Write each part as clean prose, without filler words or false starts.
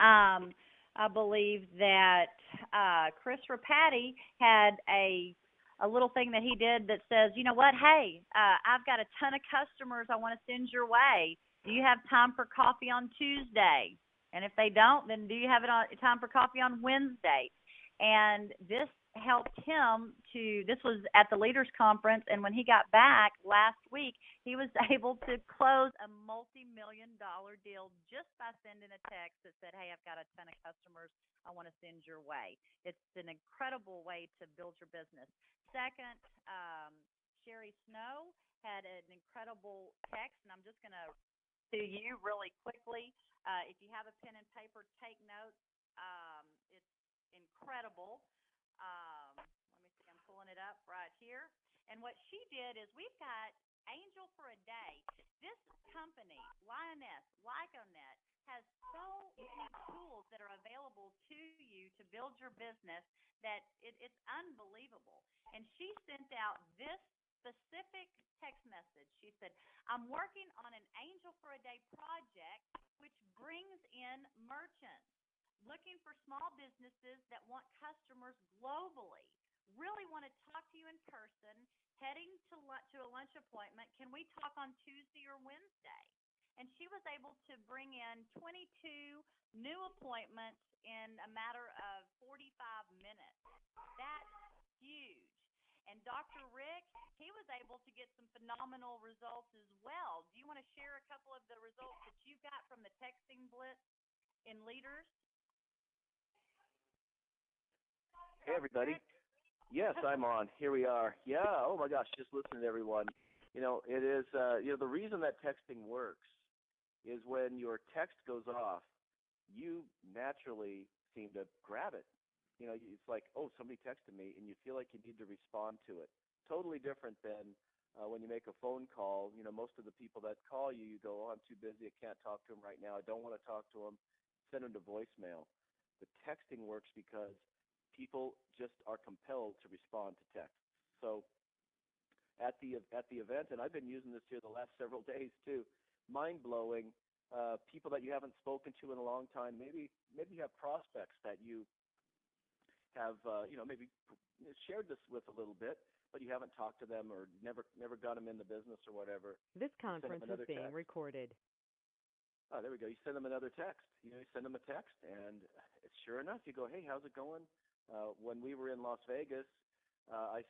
I believe that Chris Rapati had a little thing that he did that says, you know what, hey, I've got a ton of customers I want to send your way. Do you have time for coffee on Tuesday? And if they don't, then do you have it on time for coffee on Wednesday? And this helped him to. This was at the leaders conference, and when he got back last week, he was able to close a multi-million-dollar deal just by sending a text that said, "Hey, I've got a ton of customers I want to send your way." It's an incredible way to build your business. Second, Sherry Snow had an incredible text, and I'm just going to you really quickly. If you have a pen and paper, take notes. It's incredible. Let me see, I'm pulling it up right here. And what she did is we've got Angel for a Day. This company, Lioness, Lyconet, has so many tools that are available to you to build your business that it's unbelievable. And she sent out this specific text message. She said, I'm working on an Angel for a Day project which brings in merchants looking for small businesses that want customers globally. Really want to talk to you in person, heading to a lunch appointment. Can we talk on Tuesday or Wednesday? And she was able to bring in 22 new appointments in a matter of 45 minutes. That's huge. And Dr. Rick, he was able to get some phenomenal results as well. Do you want to share a couple of the results that you got from the texting blitz in leaders? Hey, everybody. Yes, I'm on. Here we are. Yeah, oh my gosh, just listening to everyone. It is, the reason that texting works is when your text goes off, you naturally seem to grab it. It's like, oh, somebody texted me, and you feel like you need to respond to it. Totally different than when you make a phone call. Most of the people that call you, you go, oh, I'm too busy. I can't talk to them right now. I don't want to talk to them. Send them to voicemail. The texting works because people just are compelled to respond to text. So at the event, and I've been using this here the last several days too, mind-blowing. People that you haven't spoken to in a long time. Maybe you have prospects that you have maybe shared this with a little bit, but you haven't talked to them or never got them in the business or whatever. This conference is being recorded. Oh, there we go. You send them another text. You send them a text, and sure enough, you go, hey, how's it going? When we were in Las Vegas, I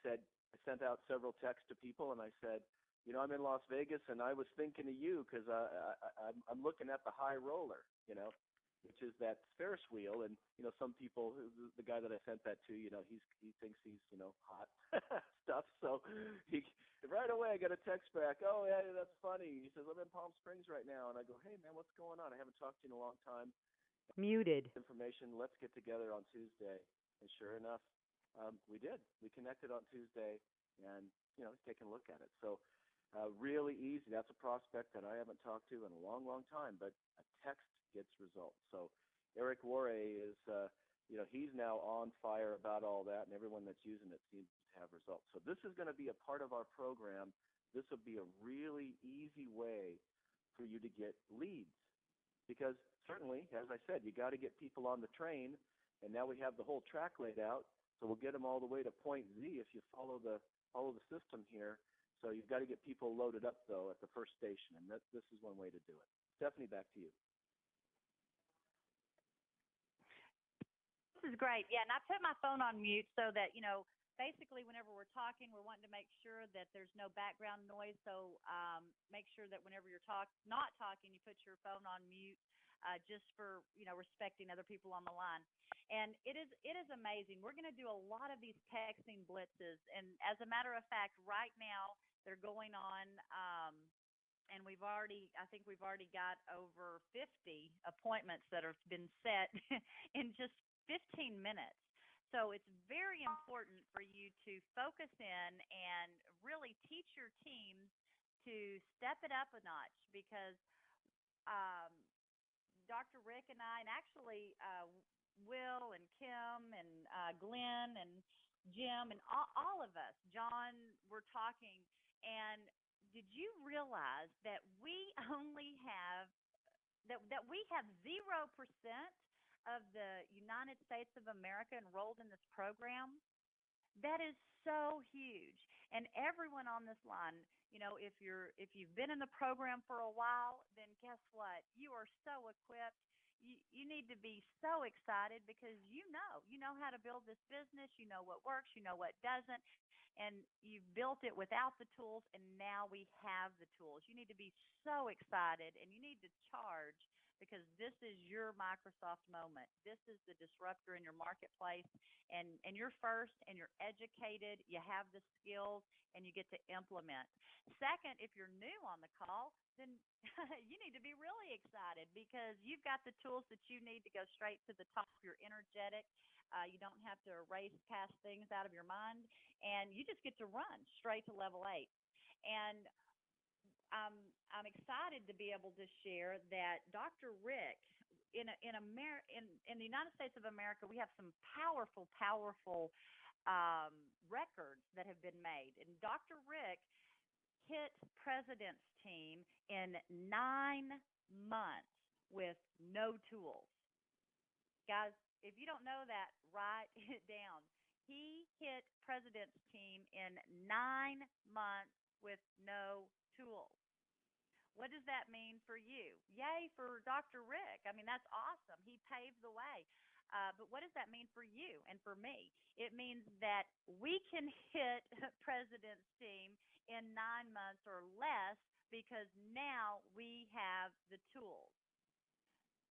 sent out several texts to people, and I said, I'm in Las Vegas, and I was thinking of you because I'm looking at the high roller, which is that Ferris wheel. And some people, the guy that I sent that to, he thinks he's hot stuff. So right away I got a text back. Oh yeah, that's funny. He says, I'm in Palm Springs right now, and I go, hey man, what's going on? I haven't talked to you in a long time. Muted. Information. Let's get together on Tuesday. And sure enough, we did. We connected on Tuesday, and taking a look at it. So really easy. That's a prospect that I haven't talked to in a long, long time, but a text gets results. So Eric Warre is, he's now on fire about all that, and everyone that's using it seems to have results. So this is going to be a part of our program. This will be a really easy way for you to get leads, because certainly, as I said, you got to get people on the train, and now we have the whole track laid out. So we'll get them all the way to point Z if you follow the system here. So you've got to get people loaded up, though, at the first station, and this is one way to do it. Stephanie, back to you. This is great. Yeah, and I put my phone on mute so that, basically whenever we're talking, we're wanting to make sure that there's no background noise. So make sure that whenever you're not talking, you put your phone on mute, just for, respecting other people on the line. And it is amazing. We're going to do a lot of these texting blitzes. And as a matter of fact, right now they're going on, and I think we've already got over 50 appointments that have been set in just 15 minutes. So it's very important for you to focus in and really teach your team to step it up a notch, because Dr. Rick and I, and actually Will and Kim and Glenn and Jim and all of us, John, we're talking. And did you realize that we only have that we have 0% of the United States of America enrolled in this program. That is so huge. And everyone on this line, if you've been in the program for a while, then guess what? You are so equipped. You need to be so excited because you know how to build this business, you know what works, you know what doesn't, and you've built it without the tools, and now we have the tools. You need to be so excited, and you need to charge because this is your Microsoft moment. This is the disruptor in your marketplace, and you're first, and you're educated, you have the skills, and you get to implement. Second, if you're new on the call, then you need to be really excited because you've got the tools that you need to go straight to the top. You're energetic. You don't have to erase past things out of your mind, and you just get to run straight to level 8. And I'm excited to be able to share that Dr. Rick in the United States of America, we have some powerful records that have been made, and Dr. Rick hit President's team in 9 months with no tools. Guys, if you don't know that, write it down. He hit President's team in 9 months with no tools. What does that mean for you? Yay for Dr. Rick. I mean, that's awesome. He paved the way. But what does that mean for you and for me? It means that we can hit President's team in 9 months or less because now we have the tools.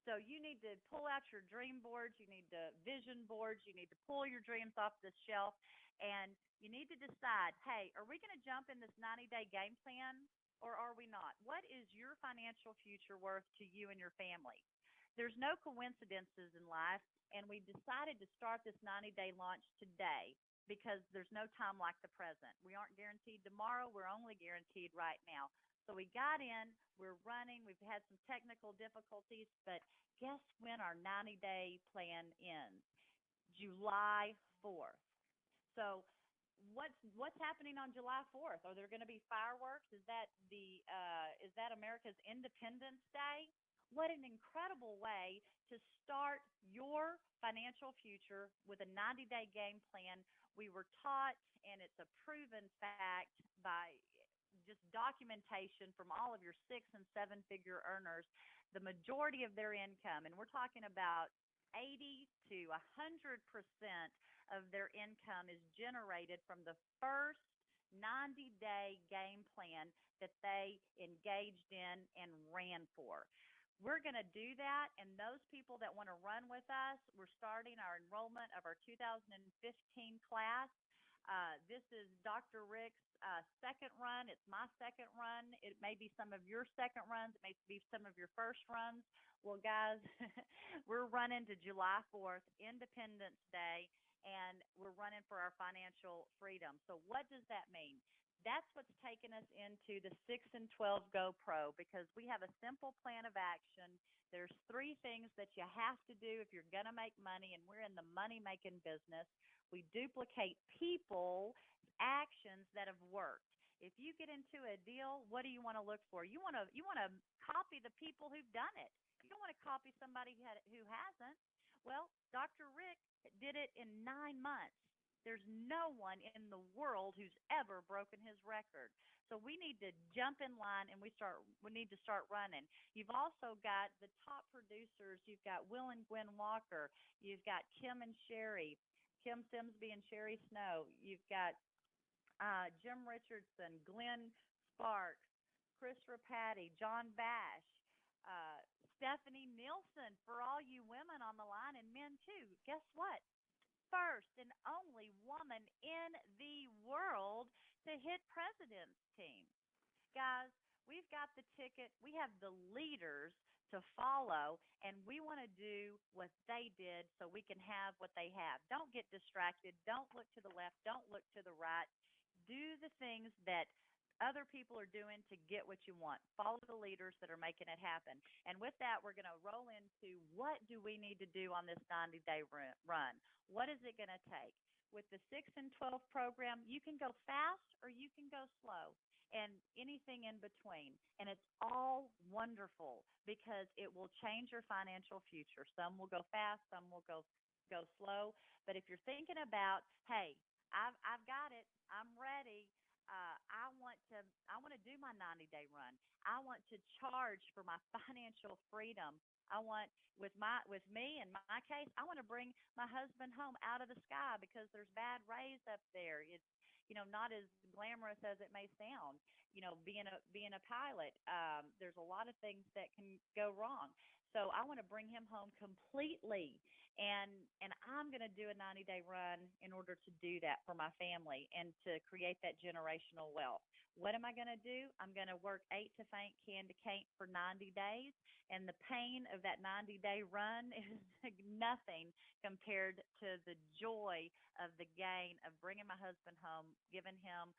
So you need to pull out your dream boards, you need the vision boards, you need to pull your dreams off the shelf, and you need to decide, hey, are we going to jump in this 90-day game plan or are we not? What is your financial future worth to you and your family? There's no coincidences in life, and we decided to start this 90-day launch today because there's no time like the present. We aren't guaranteed tomorrow. We're only guaranteed right now. So we got in, we're running, we've had some technical difficulties, but guess when our 90-day plan ends? July 4th. So what's happening on July 4th? Are there going to be fireworks? Is that America's Independence Day? What an incredible way to start your financial future with a 90-day game plan. We were taught, and it's a proven fact by just documentation from all of your 6- and 7-figure earners, the majority of their income, and we're talking about 80 to 100% of their income is generated from the first 90-day game plan that they engaged in and ran for. We're going to do that, and those people that want to run with us, we're starting our enrollment of our 2015 class. This is Dr. Rick's second run. It's my second run. It may be some of your second runs. It may be some of your first runs. Well, guys, we're running to July 4th, Independence Day, and we're running for our financial freedom. So what does that mean? That's what's taken us into the 6 and 12 Go Pro because we have a simple plan of action. There's 3 things that you have to do if you're going to make money, and we're in the money-making business. We duplicate people's actions that have worked. If you get into a deal, what do you want to look for? You want to copy the people who've done it. You don't want to copy somebody who hasn't. Well, Dr. Rick did it in 9 months. There's no one in the world who's ever broken his record. So we need to jump in line and we need to start running. You've also got the top producers. You've got Will and Gwen Walker. You've got Kim and Sherry, Kim Simsby and Sherry Snow. You've got Jim Richardson, Glenn Sparks, Chris Rapati, John Bash, Stephanie Nielsen, for all you women on the line and men too. Guess what? First and only woman in the world to hit President's team. Guys, we've got the ticket. We have the leaders to follow, and we want to do what they did so we can have what they have. Don't get distracted. Don't look to the left. Don't look to the right. Do the things that other people are doing to get what you want. Follow the leaders that are making it happen. And with that, we're going to roll into what do we need to do on this 90-day run? What is it going to take? with the 6 and 12 program, you can go fast or you can go slow and anything in between. And it's all wonderful because it will change your financial future. Some will go fast, some will go slow. But if you're thinking about, hey, I've got it, I'm ready. I want to do my 90-day run. I want to charge for my financial freedom. I want with me in my case, I want to bring my husband home out of the sky because there's bad rays up there. It's not as glamorous as it may sound. Being a pilot, there's a lot of things that can go wrong. So I want to bring him home completely, and I'm going to do a 90-day run in order to do that for my family and to create that generational wealth. What am I going to do? I'm going to work 8 to faint, can to can't for 90 days, and the pain of that 90-day run is nothing compared to the joy of the gain of bringing my husband home, giving him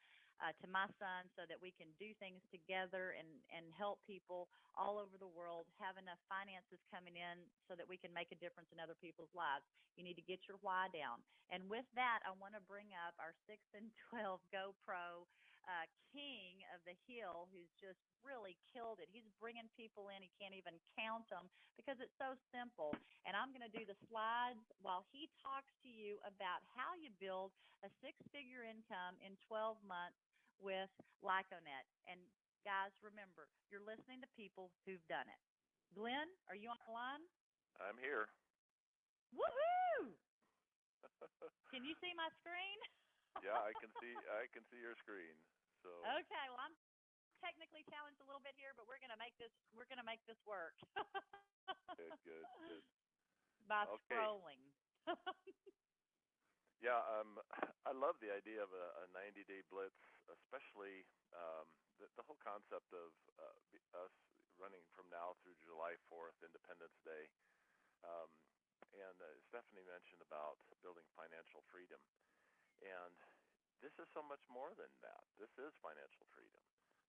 to my son so that we can do things together and help people all over the world, have enough finances coming in so that we can make a difference in other people's lives. You need to get your why down. And with that, I want to bring up our 6 and 12 GoPro king of the hill who's just really killed it. He's bringing people in. He can't even count them because it's so simple. And I'm going to do the slides while he talks to you about how you build a 6-figure income in 12 months with Lyconet. And guys, remember, you're listening to people who've done it. Glenn, are you on the line? I'm here. Woohoo! Can you see my screen? Yeah, I can see your screen. So okay, well, I'm technically challenged a little bit here, but we're gonna make this work. Good. By scrolling. Yeah, I love the idea of a 90-day blitz, especially the whole concept of us running from now through July 4th, Independence Day. And Stephanie mentioned about building financial freedom. And this is so much more than that. This is financial freedom.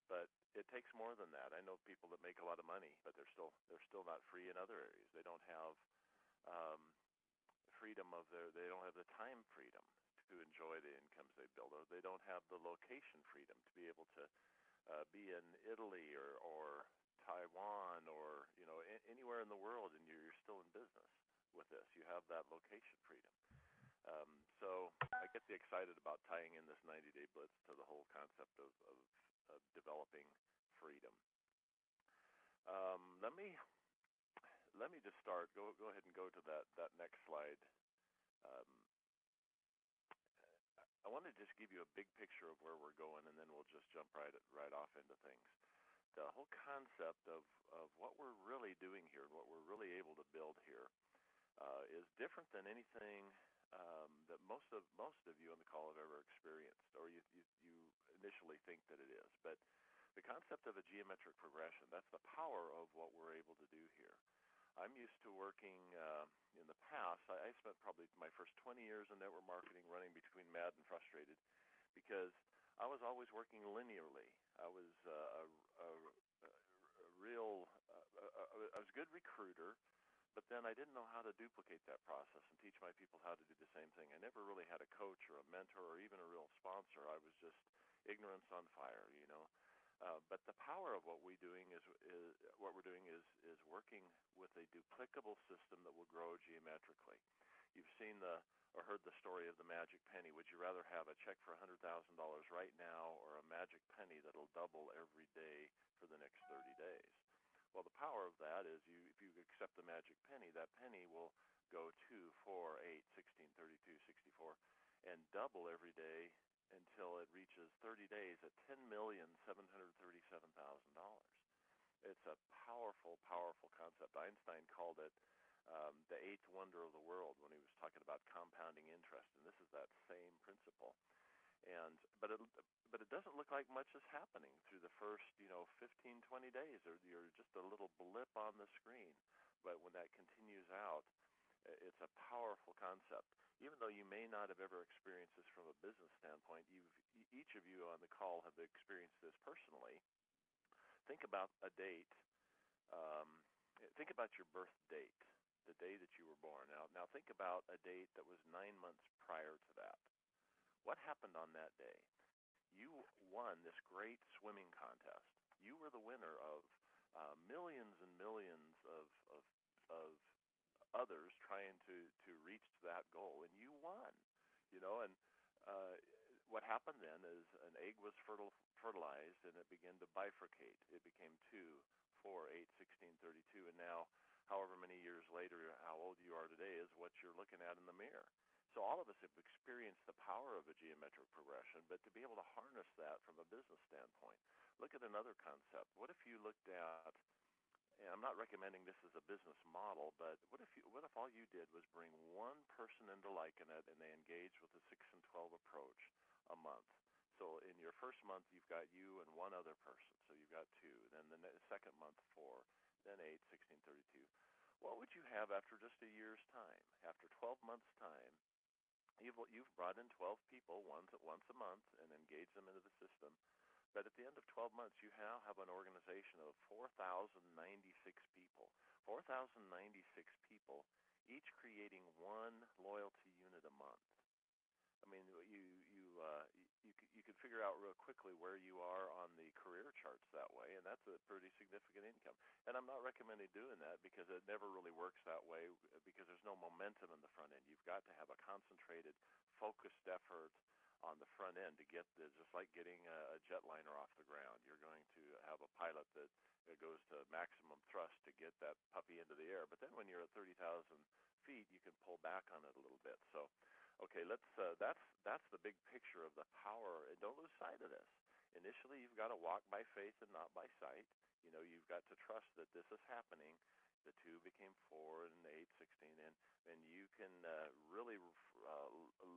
But it takes more than that. I know people that make a lot of money, but they're still not free in other areas. They don't have freedom they don't have the time freedom to enjoy the incomes they build, or they don't have the location freedom to be able to be in Italy or Taiwan or anywhere in the world, and you're still in business with this. You have that location freedom. So I get excited about tying in this 90-day blitz to the whole concept of developing freedom. Let me just start. Go ahead and go to that next slide. I want to just give you a big picture of where we're going, and then we'll just jump right off into things. The whole concept of what we're really doing here and what we're really able to build here is different than anything that most of you on the call have ever experienced, or you initially think that it is. But the concept of a geometric progression, that's the power of what we're able to do here. I'm used to working in the past. I spent probably my first 20 years in network marketing running between mad and frustrated because I was always working linearly. I was a good recruiter, but then I didn't know how to duplicate that process and teach my people how to do the same thing. I never really had a coach or a mentor or even a real sponsor. I was just ignorance on fire, But the power of what we're doing is working with a duplicable system that will grow geometrically. You've seen or heard the story of the magic penny. Would you rather have a check for $100,000 right now or a magic penny that'll double every day for the next 30 days? Well, the power of that is if you accept the magic penny, that penny will go 2, 4, 8, 16, 32, 64, and double every day until it reaches 30 days at $10,737,000. It's a powerful, powerful concept. Einstein called it the eighth wonder of the world when he was talking about compounding interest, and this is that same principle. But it doesn't look like much is happening through the first 15, 20 days, or you're just a little blip on the screen. But when that continues out, it's a powerful concept. Even though you may not have ever experienced this from a business standpoint, each of you on the call have experienced this personally. Think about a date. Think about your birth date. the day that you were born. Now think about a date that was 9 months prior to that. What happened on that day? You won this great swimming contest. You were the winner of millions and millions of others trying to reach that goal, and you won. And what happened then is an egg was fertilized, and it began to bifurcate. It became 2, 4, 8, 16, 32, and now, however many years later, how old you are today is what you're looking at in the mirror. So all of us have experienced the power of a geometric progression, but to be able to harness that from a business standpoint, look at another concept. What if you looked at, and I'm not recommending this as a business model, but what if all you did was bring one person into Lycanet and they engaged with the 6 and 12 approach a month? So in your first month, you've got you and one other person, so you've got 2. Then the second month, 4. Then 8, 16, 32. What would you have after just a year's time? After 12 months' time, you've brought in 12 people once a month and engaged them into the system. But at the end of 12 months, you now have an organization of 4,096 people. 4,096 people, each creating one loyalty unit a month. I mean, you could figure out real quickly where you are on the career charts that way, and that's a pretty significant income. And I'm not recommending doing that because it never really works that way because there's no momentum in the front end. You've got to have a concentrated, focused effort on the front end to get this, just like getting a jetliner off the ground. You're going to have a pilot that goes to maximum thrust to get that puppy into the air. But then when you're at 30,000 feet, you can pull back on it a little bit. So, okay, that's the big picture of the power. And don't lose sight of this. Initially, you've got to walk by faith and not by sight. You've got to trust that this is happening. The 2 became 4 and 8, 16, and you can really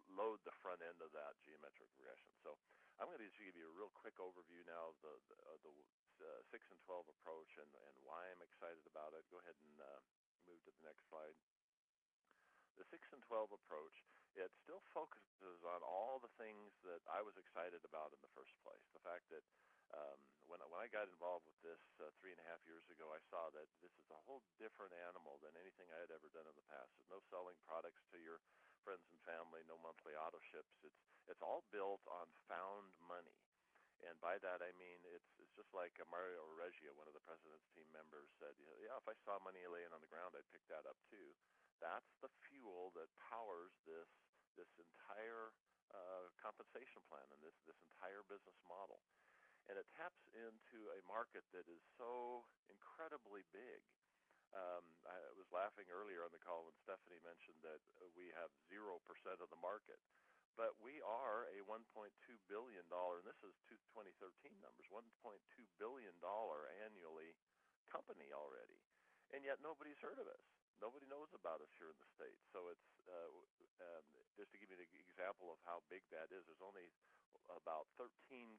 load the front end of that geometric regression. So I'm going to just give you a real quick overview now of the 6 and 12 approach and why I'm excited about it. Go ahead and move to the next slide. The 6 and 12 approach, it still focuses on all the things that I was excited about in the first place. The fact that when I got involved with this 3.5 years ago, I saw that this is a whole different animal than anything I had ever done in the past. There's no selling products to your friends and family, no monthly auto ships. It's all built on found money. And by that I mean it's just like Mario Reggio, one of the president's team members, said, yeah, if I saw money laying on the ground, I'd pick that up too. That's the fuel that powers this entire compensation plan and this entire business model. And it taps into a market that is so incredibly big. I was laughing earlier on the call when Stephanie mentioned that we have 0% of the market. But we are a $1.2 billion, and this is 2013 numbers, $1.2 billion annually company already. And yet nobody's heard of us. Nobody knows about us here in the States. So it's just to give you an example of how big that is, there's only about 13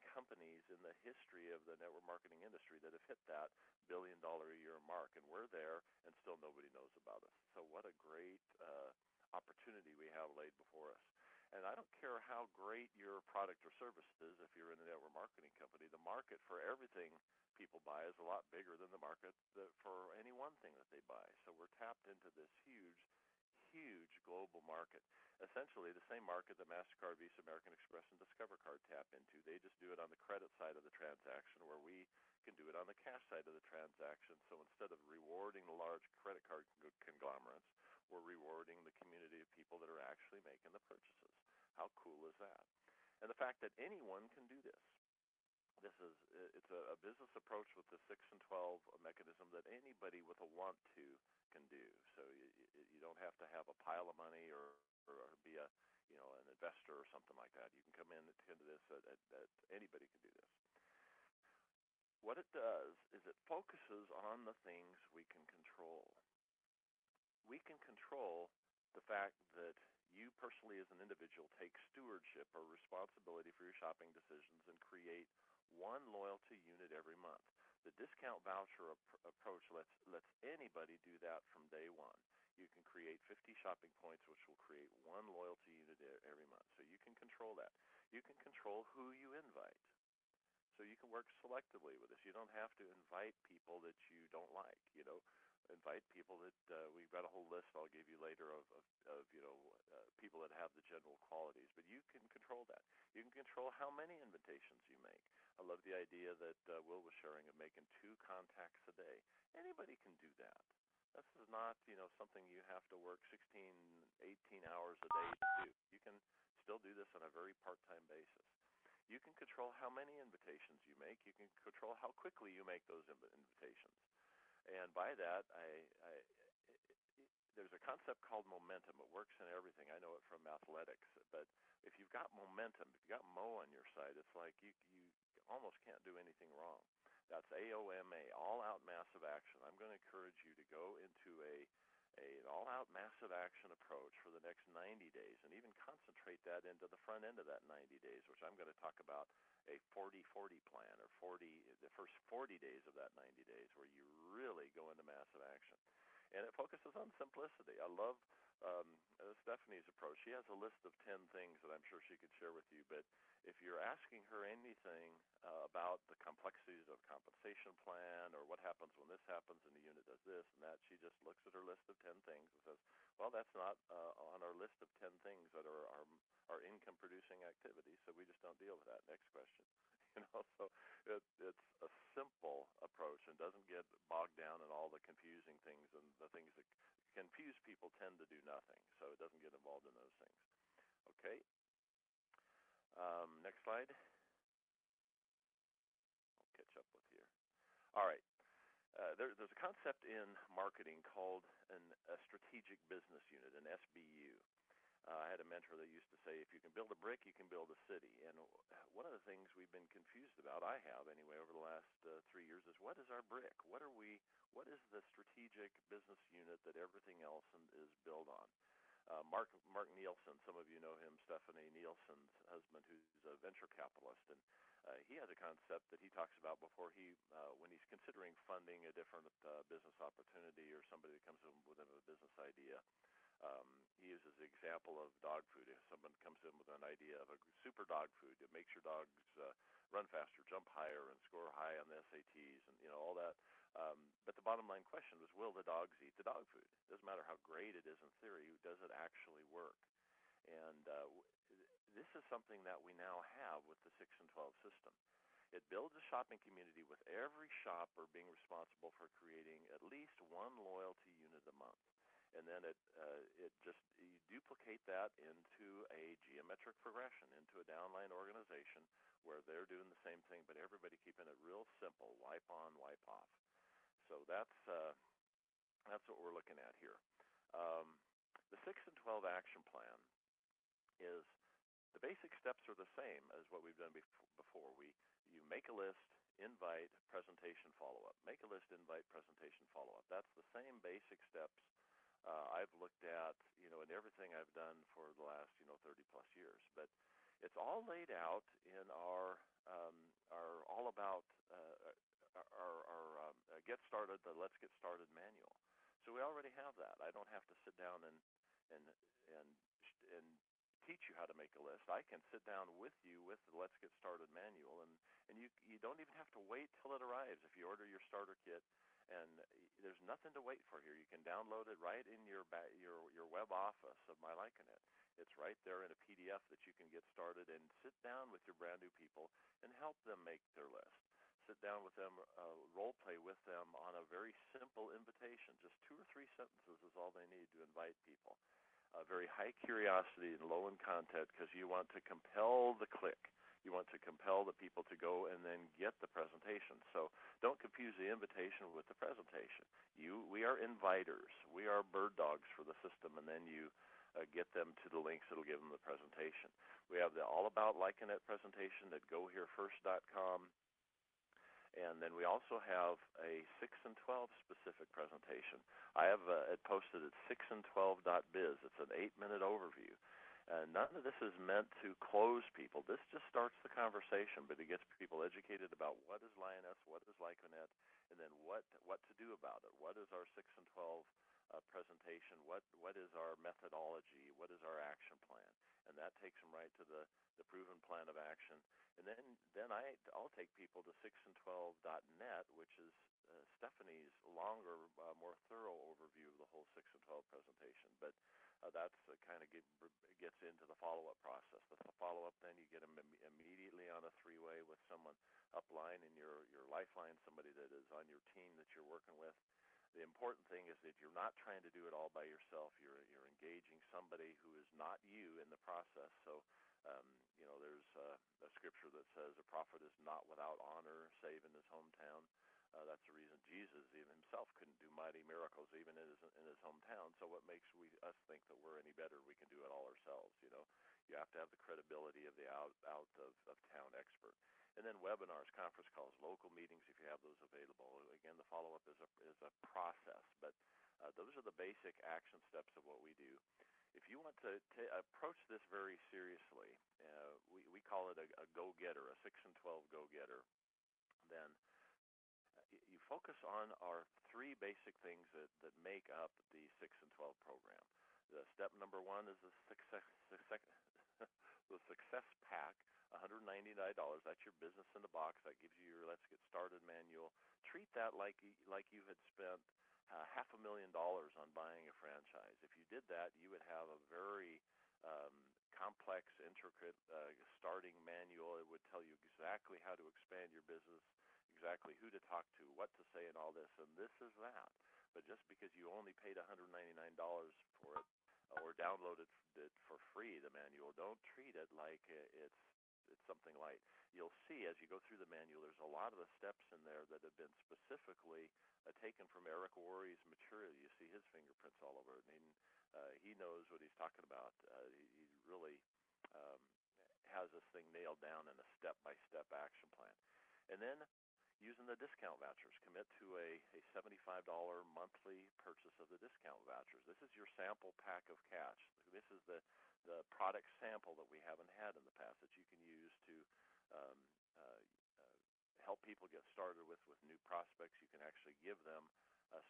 companies in the history of the network marketing industry that have hit that billion-dollar-a-year mark, and we're there, and still nobody knows about us. So what a great opportunity we have laid before us. And I don't care how great your product or service is if you're in a network marketing company, the market for everything people buy is a lot bigger than the market for any one thing that they buy. So we're tapped into this huge global market. Essentially the same market that MasterCard, Visa, American Express, and Discover Card tap into. They just do it on the credit side of the transaction where we can do it on the cash side of the transaction. So instead of rewarding the large credit card conglomerates, we're rewarding the community of people that are actually making the purchases. How cool is that? And the fact that anyone can do this. It's a business approach with the 6 and 12 mechanism that anybody with a want to can do. So you don't have to have a pile of money or be an investor or something like that. You can come in into this at anybody can do this. What it does is it focuses on the things we can control. We can control the fact that you personally as an individual take stewardship or responsibility for your shopping decisions and create one loyalty unit every month. The discount voucher approach lets anybody do that from day one. You can create 50 shopping points, which will create one loyalty unit every month. So you can control that. You can control who you invite. So you can work selectively with this. You don't have to invite people that you don't like. invite people that we've got a whole list I'll give you later of people that have the general qualities, but you can control that. You can control how many invitations you make. I love the idea that Will was sharing of making 2 contacts a day. Anybody can do that. This is not, something you have to work 16, 18 hours a day to do. You can still do this on a very part-time basis. You can control how many invitations you make. You can control how quickly you make those invitations. And by that, there's a concept called momentum. It works in everything. I know it from athletics. But if you've got momentum, if you've got Mo on your side, it's like you almost can't do anything wrong. That's AOMA, all-out massive action. I'm going to encourage you to go into an all-out massive action approach for the next 90 days and even concentrate that into the front end of that 90 days, which I'm going to talk about a 40-40 plan, or the first 40 days of that 90 days where you really go into massive action. And it focuses on simplicity. I love Stephanie's approach. She has a list of 10 things that I'm sure she could share with you, but if you're asking her anything about the complexities of a compensation plan or what happens when this happens and the unit does this and that, she just looks at her list of 10 things and says, well, that's not on our list of 10 things that are our income-producing activities, so we just don't deal with that. Next question. So it's a simple approach and doesn't get bogged down in all the confusing things, and the things that confuse people tend to do nothing, so it doesn't get involved in those things. Okay. Next slide. I'll catch up with here. All right. There's a concept in marketing called a strategic business unit, an SBU. I had a mentor that used to say, if you can build a brick, you can build a city. And one of the things we've been confused about, I have anyway, over the last 3 years, is what is our brick? What is the strategic business unit that everything else is built on? Mark Nielsen, some of you know him, Stephanie Nielsen's husband, who's a venture capitalist, and he has a concept that he talks about before when he's considering funding a different business opportunity or somebody that comes in with a business idea. He uses the example of dog food. If someone comes in with an idea of a super dog food that makes your dogs run faster, jump higher, and score high on the SATs, and all that. But the bottom line question was, will the dogs eat the dog food? It doesn't matter how great it is in theory. Does it actually work? And this is something that we now have with the 6 and 12 system. It builds a shopping community with every shopper being responsible for creating at least one loyalty unit a month. And then you duplicate that into a geometric progression, into a downline organization where they're doing the same thing, but everybody keeping it real simple, wipe on, wipe off. So that's what we're looking at here. The 6 and 12 action plan is the basic steps are the same as what we've done before. You make a list, invite, presentation, follow-up. Make a list, invite, presentation, follow-up. That's the same basic steps I've looked at, in everything I've done for the last, 30-plus years. But it's all laid out in our all about our get started, the Let's Get Started manual. So we already have that. I don't have to sit down and teach you how to make a list. I can sit down with you with the Let's Get Started manual, and you don't even have to wait till it arrives if you order your starter kit. And there's nothing to wait for here. You can download it right in your web office of My Liking It. It's right there in a PDF that you can get started and sit down with your brand new people and help them make their list. Sit down with them, role play with them on a very simple invitation. Just 2 or 3 sentences is all they need to invite people. Very high curiosity and low in content, because you want to compel the click. You want to compel the people to go and then get the presentation. So don't confuse the invitation with the presentation. We are inviters. We are bird dogs for the system, and then you get them to the links that will give them the presentation. We have the All About Liking It presentation at GoHereFirst.com. And then we also have a 6 and 12 specific presentation. I have it posted at 6and12.biz. It's an 8-minute overview. None of this is meant to close people. This just starts the conversation, but it gets people educated about what is Lioness, what is Liking It, and then what to do about it. What is our 6 and 12 presentation. What is our methodology? What is our action plan? And that takes them right to the proven plan of action. And then I'll take people to 6and12.net, which is Stephanie's longer, more thorough overview of the whole 6 and 12 presentation. But that's kind of gets into the follow-up process. The follow-up, then you get them immediately on a three-way with someone upline in your lifeline, somebody that is on your team that you're working with. The important thing is that you're not trying to do it all by yourself. You're engaging somebody who is not you in the process. So, there's a scripture that says a prophet is not without honor, save in his hometown. That's the reason Jesus even himself couldn't do mighty miracles even in his hometown. So what makes us think that we're any better? We can do it all ourselves. You have to have the credibility of the out of town expert. And then webinars, conference calls, local meetings if you have those available. Again, the follow-up is a process, but those are the basic action steps of what we do. If you want to approach this very seriously, we call it a go-getter, a 6 and 12 go-getter, then you focus on our three basic things that make up the 6 and 12 program. The step number one is the success pack, $199. That's your business in the box. That gives you your Let's Get Started manual. Treat that like you had spent $500,000 on buying a franchise. If you did that, you would have a very complex, intricate starting manual. It would tell you exactly how to expand your business, exactly who to talk to, what to say, and all this. And this is that. But just because you only paid $199 for it or downloaded it for free, the manual, don't treat it like it's something light. You'll see as you go through the manual, there's a lot of the steps in there that have been specifically taken from Eric Worre's material. You see his fingerprints all over it, and he knows what he's talking about. He really has this thing nailed down in a step-by-step action plan. And then using the discount vouchers, commit to a $75 monthly purchase of the discount vouchers. This is your sample pack of cash. This is the product sample that we haven't had in the past that you can use to help people get started with new prospects. You can actually give them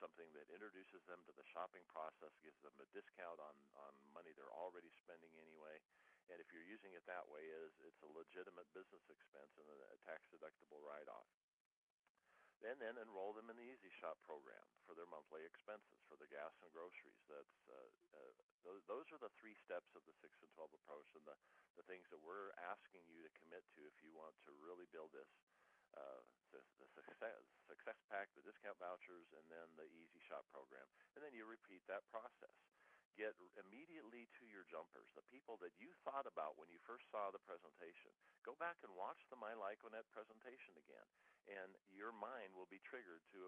something that introduces them to the shopping process, gives them a discount on money they're already spending anyway. And if you're using it that way, it's a legitimate business expense and a tax-deductible write-off. And then enroll them in the Easy Shop program for their monthly expenses, for their gas and groceries. Those are the three steps of the 6 and 12 approach, and the things that we're asking you to commit to if you want to really build this, the success pack, the discount vouchers, and then the Easy Shop program. And then you repeat that process. Get immediately to your jumpers, the people that you thought about when you first saw the presentation. Go back and watch the My Lyconet presentation again, and your mind will be triggered to,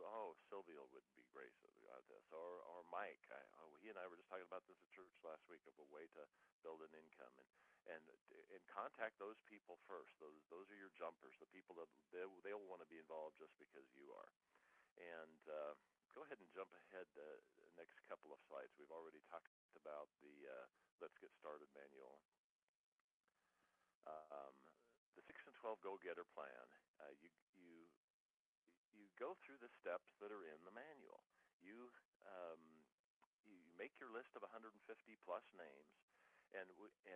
Sylvia would be great at this, or Mike. He and I were just talking about this at church last week of a way to build an income, and contact those people first. Those are your jumpers, the people that they'll want to be involved just because you are. And go ahead and jump ahead the next couple of slides. We've already talked about the Let's Get Started manual. The 6 and 12 Go-Getter plan, you go through the steps that are in the manual. You make your list of 150-plus names, and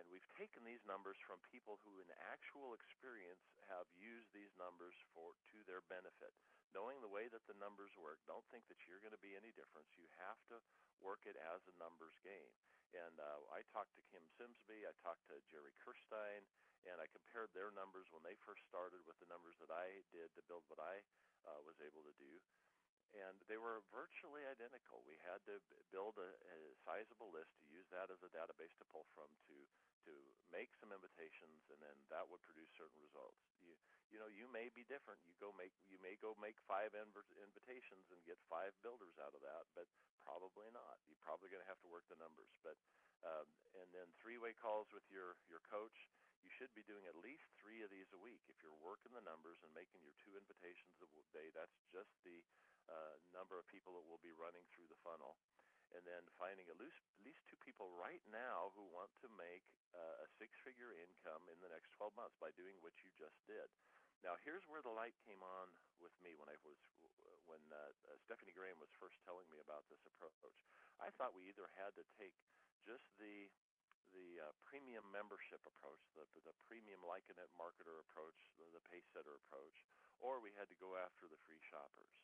we've taken these numbers from people who in actual experience have used these numbers to their benefit. Knowing the way that the numbers work, don't think that you're going to be any different. You have to work it as a numbers game. And I talked to Kim Simsby, I talked to Jerry Kirstein, and I compared their numbers when they first started with the numbers that I did to build what I was able to do. And they were virtually identical. We had to build a sizable list to use that as a database to pull from to make some invitations, and then that would produce certain results. You may be different. You may go make 5 invitations and get 5 builders out of that, but probably not. You're probably going to have to work the numbers. But and then 3-way calls with your coach. You should be doing at least 3 of these a week. If you're working the numbers and making your 2 invitations a day, that's just the number of people that will be running through the funnel. And then finding at least 2 people right now who want to make a 6-figure income in the next 12 months by doing what you just did. Now, here's where the light came on with me when Stephanie Graham was first telling me about this approach. I thought we either had to take just the premium membership approach, the premium like it marketer approach, the pace setter approach, or we had to go after the free shoppers.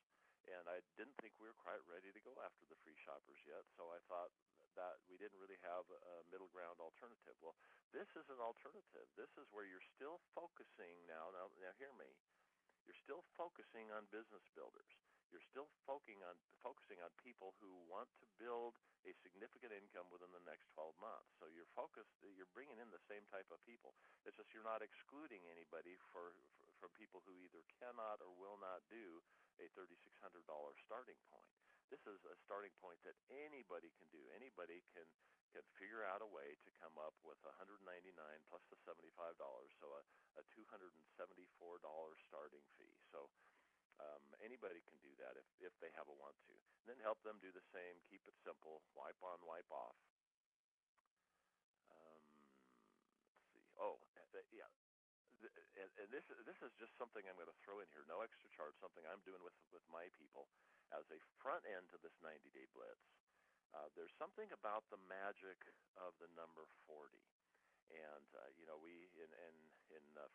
And I didn't think we were quite ready to go after the free shoppers yet, so I thought that we didn't really have a middle ground alternative. Well, this is an alternative. This is where you're still focusing now hear me. You're still focusing on business builders. You're still focusing on people who want to build a significant income within the next 12 months. So you're bringing in the same type of people. It's just you're not excluding anybody from people who either cannot or will not do a $3,600 starting point. This is a starting point that anybody can do. Anybody can figure out a way to come up with $199 plus the $75, so a $274 starting fee. So anybody can do that if they have a want to. And then help them do the same. Keep it simple. Wipe on, wipe off. Let's see. Yeah. And this is just something I'm going to throw in here. No extra charge. Something I'm doing with my people as a front end to this 90-day blitz. There's something about the magic of the number 40. And we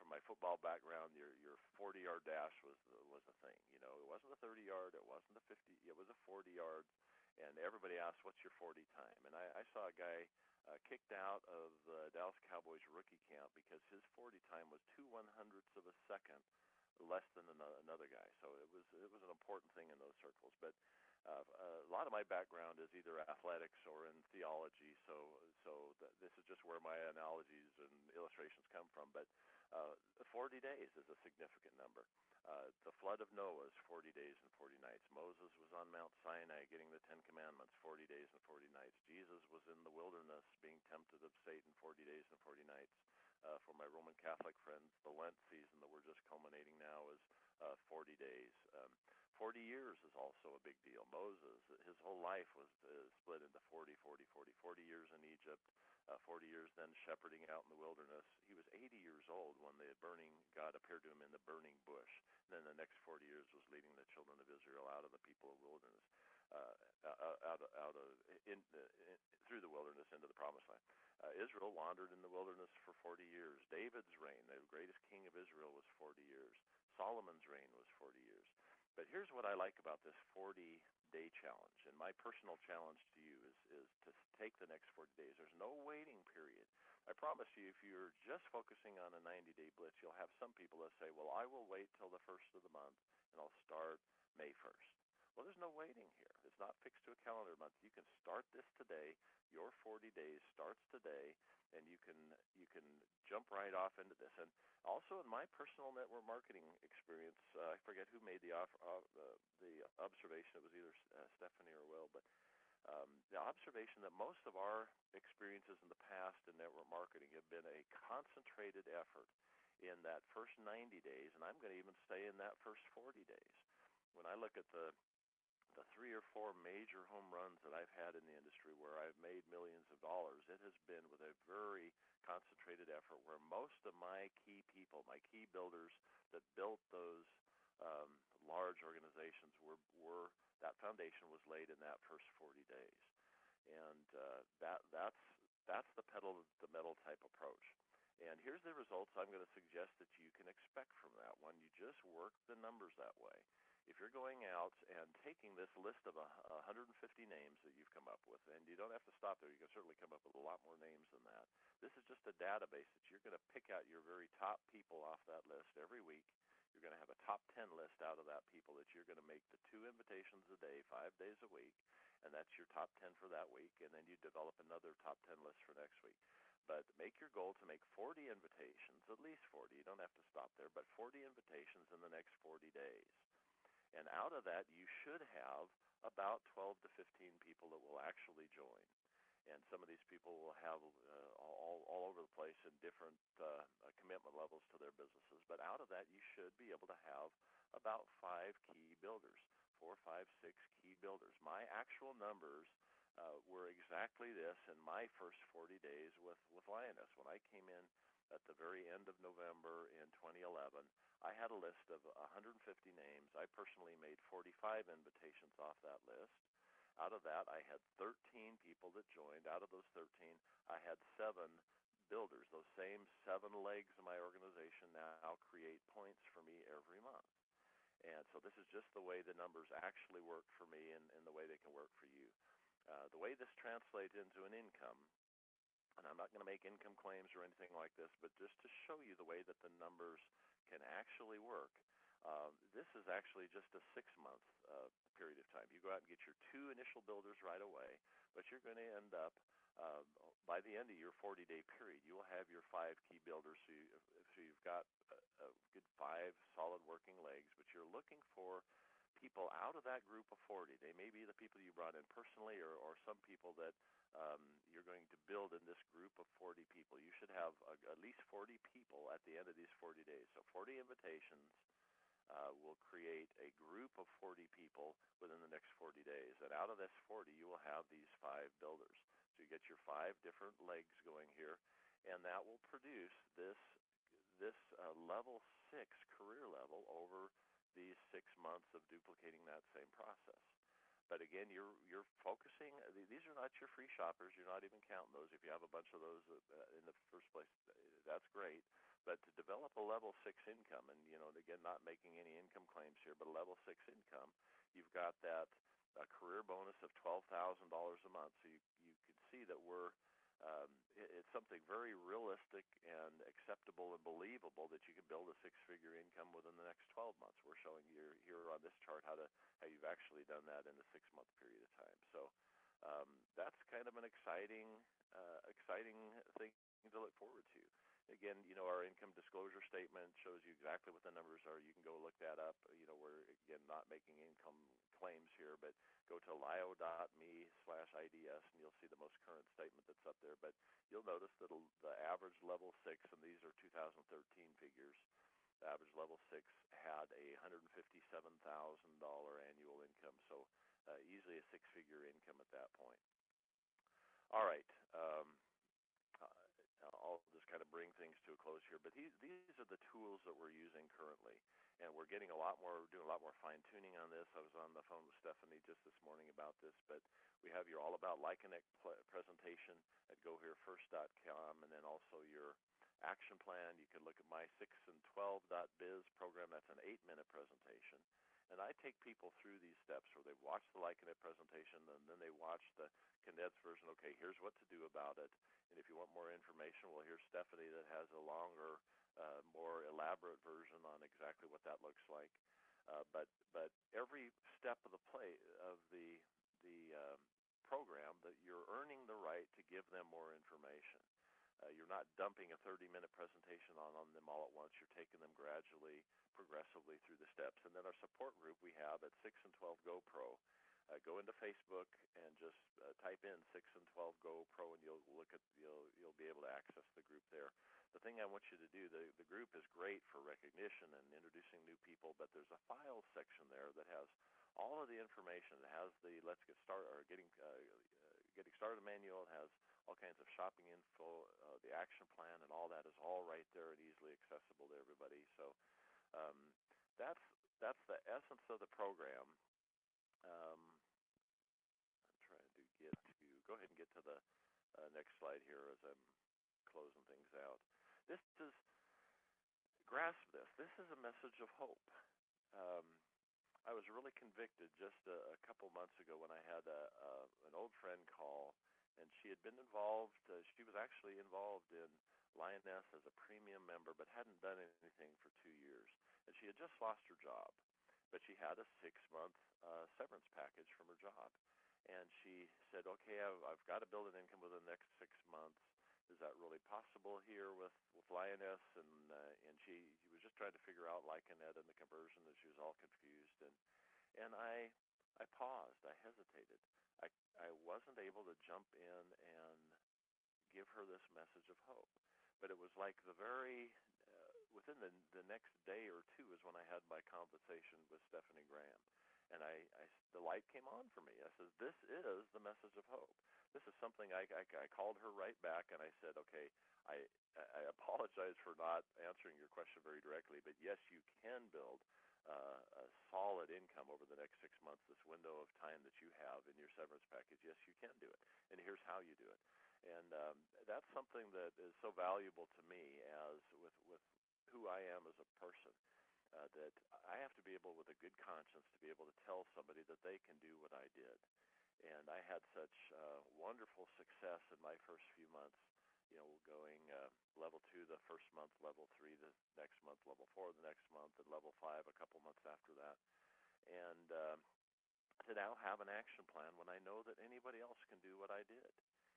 from my football background, your 40-yard dash was a thing. It wasn't a 30-yard, it wasn't a 50, it was a 40 yards, and everybody asked, "What's your 40 time?" And I saw a guy kicked out of the Dallas Cowboys rookie camp because his 40 time was 2/100ths of a second less than another guy. So it was an important thing in those circles, but. A lot of my background is either athletics or in theology, so this is just where my analogies and illustrations come from. But 40 days is a significant number. The flood of Noah is 40 days and 40 nights. Moses was on Mount Sinai getting the Ten Commandments, 40 days and 40 nights. Jesus was in the wilderness being tempted of Satan, 40 days and 40 nights. For my Roman Catholic friends, the Lent season that we're just culminating now is 40 days. 40 years is also a big deal. Moses, his whole life was split into 40, 40, 40. 40 years in Egypt, 40 years then shepherding out in the wilderness. He was 80 years old when God appeared to him in the burning bush. And then the next 40 years was leading the children of Israel out of the people of wilderness, through the wilderness into the promised land. Israel wandered in the wilderness for 40 years. David's reign, the greatest king of Israel, was 40 years. Solomon's reign was 40 years. But here's what I like about this 40-day challenge, and my personal challenge to you is to take the next 40 days. There's no waiting period. I promise you, if you're just focusing on a 90-day blitz, you'll have some people that say, well, I will wait till the first of the month, and I'll start May 1st. Well, there's no waiting here. It's not fixed to a calendar month. You can start this today. Your 40 days starts today, and you can jump right off into this. And also in my personal network marketing experience, I forget who made the observation. It was either Stephanie or Will, but the observation that most of our experiences in the past in network marketing have been a concentrated effort in that first 90 days, and I'm going to even stay in that first 40 days. When I look at the 3 or 4 major home runs that I've had in the industry where I've made millions of dollars, it has been with a very concentrated effort where most of my key people, my key builders that built those large organizations were that foundation was laid in that first 40 days. And that's the pedal to the metal type approach. And here's the results I'm going to suggest that you can expect from that one. You just work the numbers that way. If you're going out and taking this list of 150 names that you've come up with, and you don't have to stop there. You can certainly come up with a lot more names than that. This is just a database that you're going to pick out your very top people off that list every week. You're going to have a top 10 list out of that people that you're going to make the 2 invitations a day, 5 days a week, and that's your top 10 for that week, and then you develop another top 10 list for next week. But make your goal to make 40 invitations, at least 40. You don't have to stop there, but 40 invitations in the next 40 days. And out of that, you should have about 12 to 15 people that will actually join. And some of these people will have all over the place in different commitment levels to their businesses. But out of that, you should be able to have about 5 key builders, 4, 5, 6 key builders. My actual numbers were exactly this in my first 40 days with Lioness. When I came in at the very end of November in 2011, I had a list of 150 names. I personally made 45 invitations off that list. Out of that, I had 13 people that joined. Out of those 13, I had 7 builders. Those same 7 legs of my organization now create points for me every month. And so this is just the way the numbers actually work for me and the way they can work for you. The way this translates into an income, and I'm not going to make income claims or anything like this, but just to show you the way that the numbers can actually work, this is actually just a 6-month period of time. You go out and get your 2 initial builders right away, but you're going to end up, by the end of your 40-day period, you will have your 5 key builders. So you've got a good 5 solid working legs, but you're looking for people out of that group of 40. They may be the people you brought in personally or some people that you're going to build in this group of 40 people. You should have at least 40 people at the end of these 40 days. So 40 invitations will create a group of 40 people within the next 40 days. And out of this 40, you will have these 5 builders. So you get your 5 different legs going here, and that will produce this level 6 career level over these 6 months of duplicating that same process. But again, you're focusing. These are not your free shoppers. You're not even counting those. If you have a bunch of those in the first place, that's great. But to develop a level 6 income, and again, not making any income claims here, but a level 6 income, you've got that career bonus of $12,000 a month. So you can see that it's something very realistic and acceptable and believable that you can build a 6-figure income within the next 12 months. We're showing you here on this chart how you've actually done that in a 6-month period of time. So that's kind of an exciting thing to look forward to. Again, our income disclosure statement shows you exactly what the numbers are. You can go look that up. We're, again, not making income claims here, but go to lio.me/IDS, and you'll see the most current statement that's up there. But you'll notice that the average level 6, and these are 2013 figures, the average level 6 had a $157,000 annual income, so easily a 6-figure income at that point. All right. I'll just kind of bring things to a close here, but these are the tools that we're using currently, and we're getting doing a lot more fine-tuning on this. I was on the phone with Stephanie just this morning about this, but we have your All About Lyconnect presentation at goherefirst.com, and then also your action plan. You can look at my 6and12.biz program. That's an 8-minute presentation. And I take people through these steps where they watch the Lyconnect presentation, and then they watch the condensed version. Okay, here's what to do about it. And if you want more information, well, here's Stephanie that has a longer, more elaborate version on exactly what that looks like. But every step of the program, that you're earning the right to give them more information. You're not dumping a 30-minute presentation on them all at once. You're taking them gradually, progressively through the steps. And then our support group we have at 6and12 Pro. Go into Facebook and just type in 6and12 Pro, and you'll be able to access the group there. The thing I want you to do, the group is great for recognition and introducing new people, but there's a files section there that has all of the information. It has the Let's Get Started or Getting Started manual. It has all kinds of shopping info, the action plan, and all that is all right there and easily accessible to everybody. So that's the essence of the program. I'm trying to go ahead and get to the next slide here as I'm closing things out. Grasp this. This is a message of hope. I was really convicted just a couple months ago when I had an old friend call, and she had been involved. She was actually involved in Lioness as a premium member, but hadn't done anything for 2 years. And she had just lost her job, but she had a 6-month severance package from her job. And she said, okay, I've got to build an income within the next 6 months. Is that really possible here with Lioness? And she was just trying to figure out Lyconnect and the conversion, and she was all confused. And I paused. I hesitated. I wasn't able to jump in and give her this message of hope. But it was like within the next day or two is when I had my conversation with Stephanie Graham. And the light came on for me. I said, this is the message of hope. This is something I called her right back, and I said, okay, I apologize for not answering your question very directly, but yes, you can build a solid income over the next 6 months, this window of time that you have in your severance package. Yes, you can do it, and here's how you do it. And that's something that is so valuable to me as with who I am as a person, that I have to be able, with a good conscience, to be able to tell somebody that they can do what I did. And I had such wonderful success in my first few months, going level 2 the first month, level 3 the next month, level 4 the next month, and level 5 a couple months after that. And to now have an action plan when I know that anybody else can do what I did,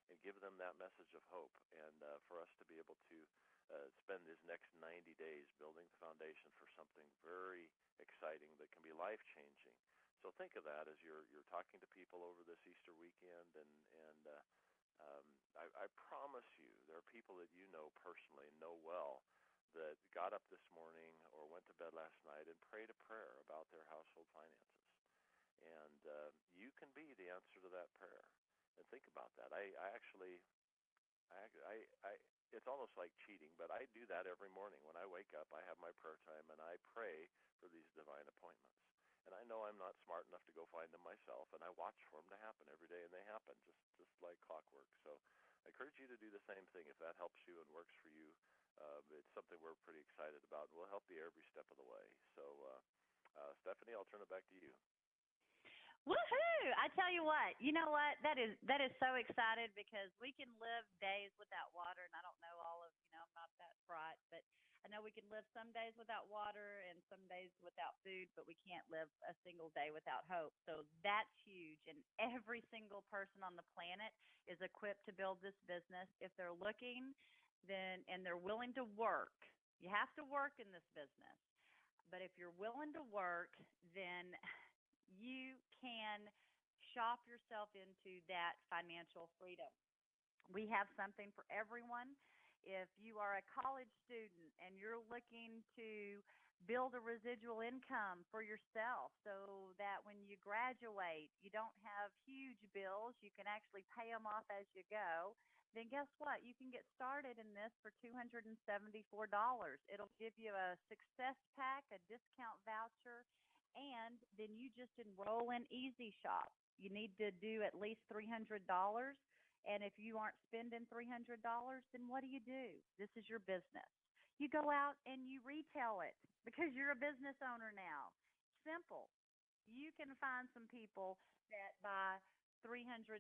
and give them that message of hope, and for us to be able to spend these next 90 days building the foundation for something very exciting that can be life-changing. So think of that as you're talking to people over this Easter weekend, and I promise you there are people that you know personally, know well, that got up this morning or went to bed last night and prayed a prayer about their household finances. And you can be the answer to that prayer. And think about that. I actually, it's almost like cheating, but I do that every morning. When I wake up, I have my prayer time, and I pray for these divine appointments. And I know I'm not smart enough to go find them myself, and I watch for them to happen every day, and they happen just like clockwork. So I encourage you to do the same thing if that helps you and works for you. It's something we're pretty excited about. We'll help you every step of the way. So, Stephanie, I'll turn it back to you. Woohoo! I tell you what, you know what? That is so excited, because we can live days without water, and I don't know all of, I'm not that bright, but I know we can live some days without water and some days without food, but we can't live a single day without hope. So that's huge, and every single person on the planet is equipped to build this business if they're looking, and they're willing to work. You have to work in this business, but if you're willing to work, then you can shop yourself into that financial freedom. We have something for everyone. If you are a college student and you're looking to build a residual income for yourself so that when you graduate, you don't have huge bills, you can actually pay them off as you go, then guess what? You can get started in this for $274. It'll give you a success pack, a discount voucher, and then you just enroll in Easy Shop. You need to do at least $300, and if you aren't spending $300, then what do? This is your business. You go out and you retail it because you're a business owner now. Simple. You can find some people that buy $300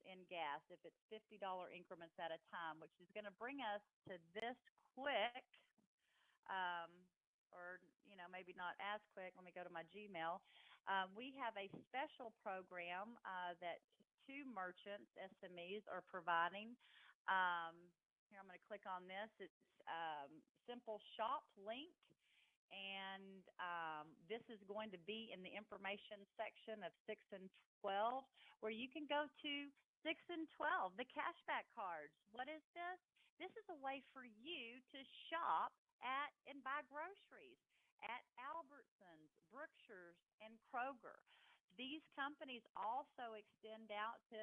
in gas if it's $50 increments at a time, which is going to bring us to this quick, or maybe not as quick. Let me go to my Gmail. We have a special program that 2 merchants, SMEs, are providing. Here, I'm going to click on this. It's simple shop link, and this is going to be in the information section of 6 and 12, where you can go to 6 and 12, the cashback cards. What is this? This is a way for you to shop at and buy groceries at Albertsons, Brookshire's, and Kroger. These companies also extend out to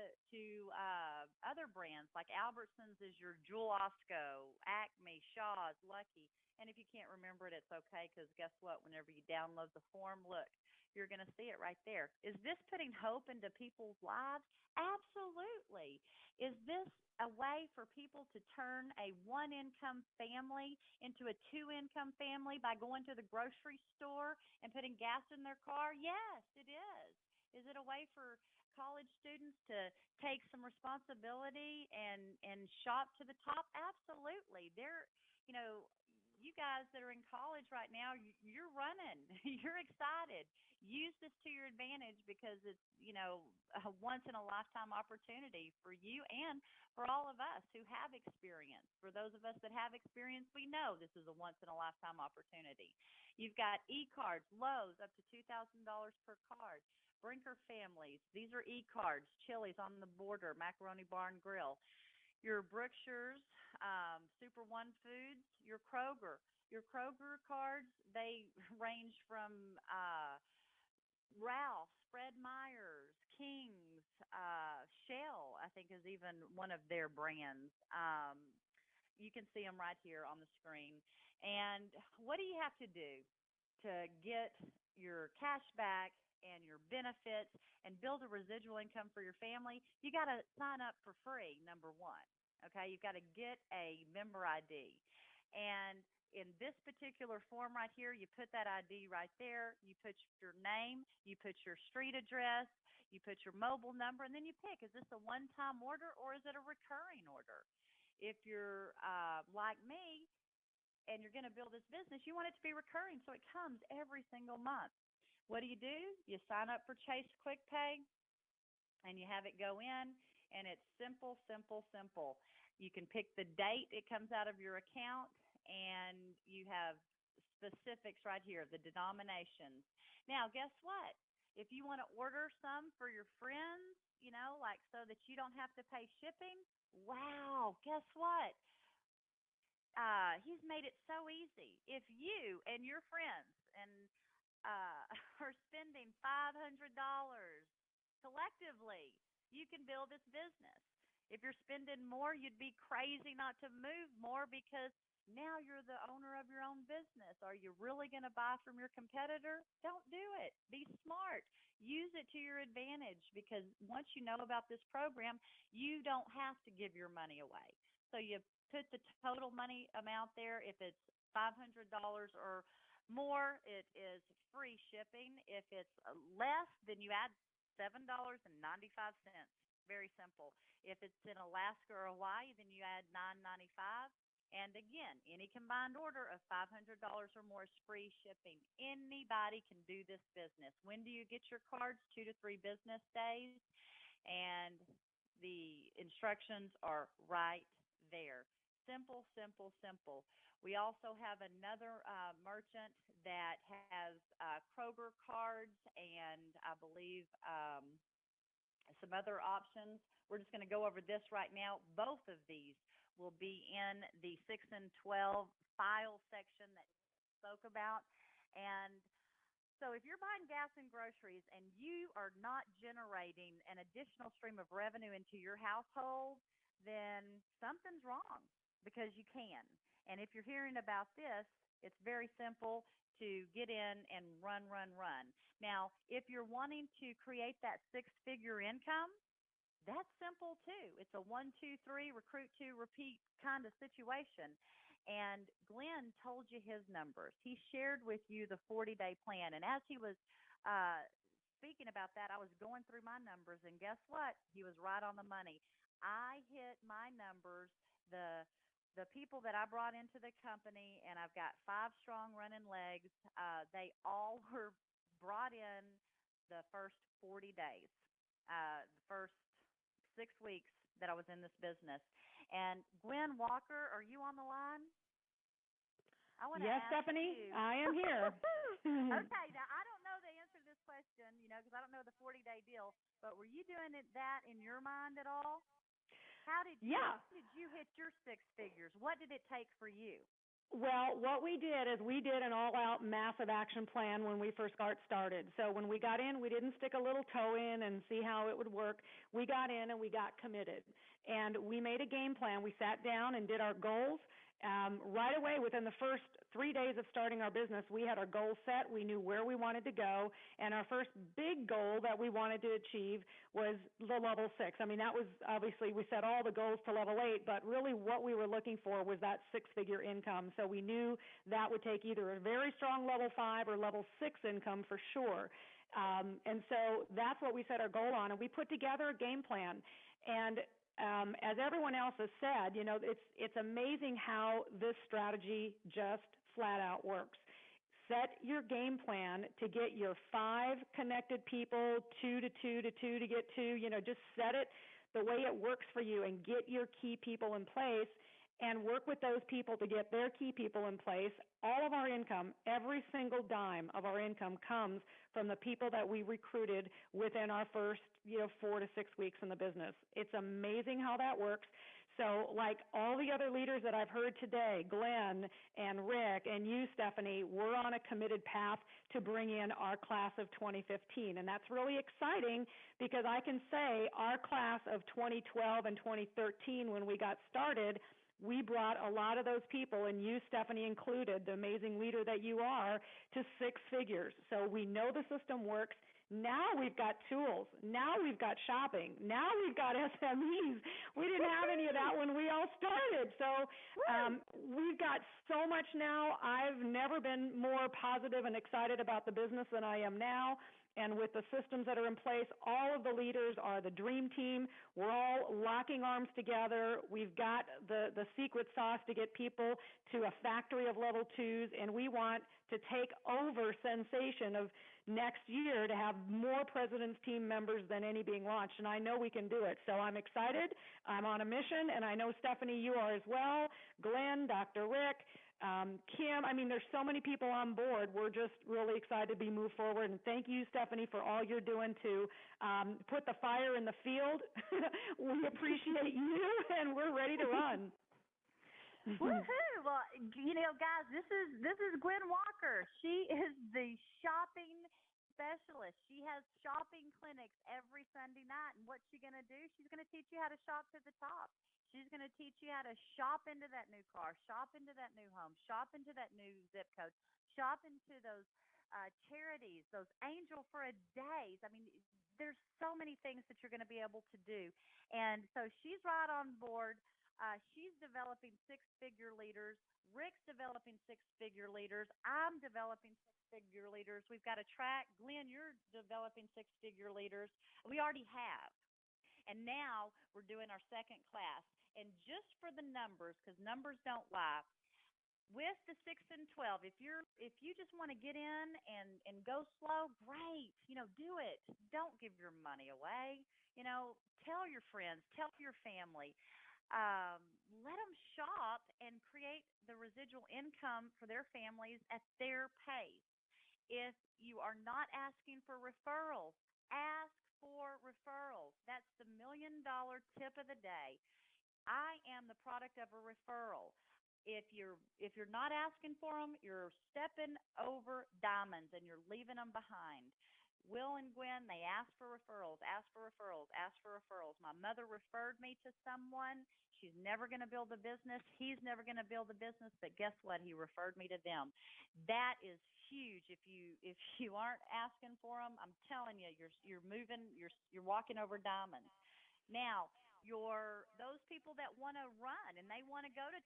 other brands, like Albertsons is your Jewel Osco, Acme, Shaw's, Lucky. And if you can't remember it, it's okay, because guess what? Whenever you download the form, look, you're going to see it right there. Is this putting hope into people's lives? Absolutely. Is this a way for people to turn a 1-income family into a 2-income family by going to the grocery store and putting gas in their car? Yes, it is. Is it a way for college students to take some responsibility and shop to the top? Absolutely. You guys that are in college right now, you're running. You're excited. Use this to your advantage, because it's, a once-in-a-lifetime opportunity for you and for all of us who have experience. For those of us that have experience, we know this is a once-in-a-lifetime opportunity. You've got e-cards, Lowe's, up to $2,000 per card. Brinker Families, these are e-cards, Chili's on the Border, Macaroni Bar and Grill. Your Brookshire's, Super One Foods, your Kroger. Your Kroger cards, they range from Ralph's, Fred Meyer's, King's, Shell, I think is even one of their brands. You can see them right here on the screen. And what do you have to do to get your cash back and your benefits and build a residual income for your family? You got to sign up for free, number one. Okay, you've got to get a member ID. And in this particular form right here, you put that ID right there, you put your name, you put your street address, you put your mobile number, and then you pick, is this a one-time order or is it a recurring order? If you're like me and you're going to build this business, you want it to be recurring so it comes every single month. What do? You sign up for Chase Quick Pay and you have it go in, and it's simple, simple, simple. You can pick the date it comes out of your account, and you have specifics right here, the denominations. Now, guess what? If you want to order some for your friends, like so that you don't have to pay shipping, wow, guess what? He's made it so easy. If you and your friends are spending $500 collectively, you can build this business. If you're spending more, you'd be crazy not to move more because now you're the owner of your own business. Are you really going to buy from your competitor? Don't do it. Be smart. Use it to your advantage, because once you know about this program, you don't have to give your money away. So you put the total money amount there. If it's $500 or more, it is free shipping. If it's less, then you add $7.95. Very simple. If it's in Alaska or Hawaii, then you add $9.95. And again, any combined order of $500 or more is free shipping. Anybody can do this business. When do you get your cards? 2 to 3 business days. And the instructions are right there. Simple, simple, simple. We also have another merchant that has Kroger cards and I believe some other options. We're just going to go over this right now. Both of these will be in the 6 and 12 file section that we spoke about. And so if you're buying gas and groceries and you are not generating an additional stream of revenue into your household, then something's wrong, because you can. And if you're hearing about this, it's very simple to get in and run. Now, if you're wanting to create that 6-figure income, that's simple too. It's a 1, 2, 3, recruit to repeat kind of situation. And Glenn told you his numbers. He shared with you the 40-day plan. And as he was speaking about that, I was going through my numbers, and guess what? He was right on the money. I hit my numbers, the people that I brought into the company, and I've got 5 strong running legs, they all were brought in the first 40 days, the first 6 weeks that I was in this business. And Gwen Walker, are you on the line? Yes, Stephanie, I am here. Okay, now I don't know the answer to this question, because I don't know the 40-day deal, but were you doing that in your mind at all? How did you hit your 6 figures? What did it take for you? Well, what we did is we did an all-out massive action plan when we first got started. So when we got in, we didn't stick a little toe in and see how it would work. We got in and we got committed. And we made a game plan. We sat down and did our goals. Right away, within the first 3 days of starting our business, we had our goals set. We knew where we wanted to go. And our first big goal that we wanted to achieve was the level 6. I mean, that was obviously, we set all the goals to level 8, but really what we were looking for was that 6-figure income. So we knew that would take either a very strong level 5 or level 6 income for sure. And so that's what we set our goal on. And we put together a game plan. And as everyone else has said, it's amazing how this strategy just flat out works. Set your game plan to get your 5 connected people, 2 to 2 to 2 to get 2, just set it the way it works for you and get your key people in place and work with those people to get their key people in place. All of our income, every single dime of our income comes from the people that we recruited within our first, 4 to 6 weeks in the business. It's amazing how that works. So, like all the other leaders that I've heard today, Glenn and Rick and you, Stephanie, we're on a committed path to bring in our class of 2015. And that's really exciting because I can say our class of 2012 and 2013, when we got started, we brought a lot of those people, and you, Stephanie, included, the amazing leader that you are, to six figures. So we know the system works. Now we've got tools. Now we've got shopping. Now we've got SMEs. We didn't have any of that when we all started. So we've got so much now. I've never been more positive and excited about the business than I am now. And with the systems that are in place, all of the leaders are the dream team. We're all locking arms together. We've got the secret sauce to get people to a factory of level twos, and we want to take over Sensation of next year to have more President's Team members than any being launched, and I know we can do it. So I'm excited. I'm on a mission, and I know, Stephanie, you are as well. Glenn, Dr. Rick, Kim, I mean, there's so many people on board. We're just really excited to be moved forward. And thank you, Stephanie, for all you're doing to put the fire in the field. We appreciate you, and we're ready to run. Woohoo! Well, guys, this is Gwen Walker. She is the shopping specialist. She has shopping clinics every Sunday night. And what's she going to do? She's going to teach you how to shop to the top. She's going to teach you how to shop into that new car, shop into that new home, shop into that new zip code, shop into those charities, those Angel for a Days. I mean, there's so many things that you're going to be able to do. And so she's right on board. She's developing six-figure leaders. Rick's developing six-figure leaders. I'm developing six-figure leaders. We've got a track. Glenn, you're developing six-figure leaders. We already have. And now we're doing our second class. And just for the numbers, because numbers don't lie, with the 6 and 12, if you just want to get in and go slow, great. Do it. Don't give your money away. Tell your friends, tell your family. Let them shop and create the residual income for their families at their pace. If you are not asking for referrals, ask for referrals. That's the $1 million tip of the day. I am the product of a referral. If you're not asking for them, you're stepping over diamonds and you're leaving them behind. Will and Gwen, they ask for referrals, ask for referrals, ask for referrals. My mother referred me to someone. She's never going to build a business. He's never going to build a business, but guess what? He referred me to them. That is huge. If you aren't asking for them, I'm telling you, you're moving, you're walking over diamonds. Now, those people that want to run and they want to go to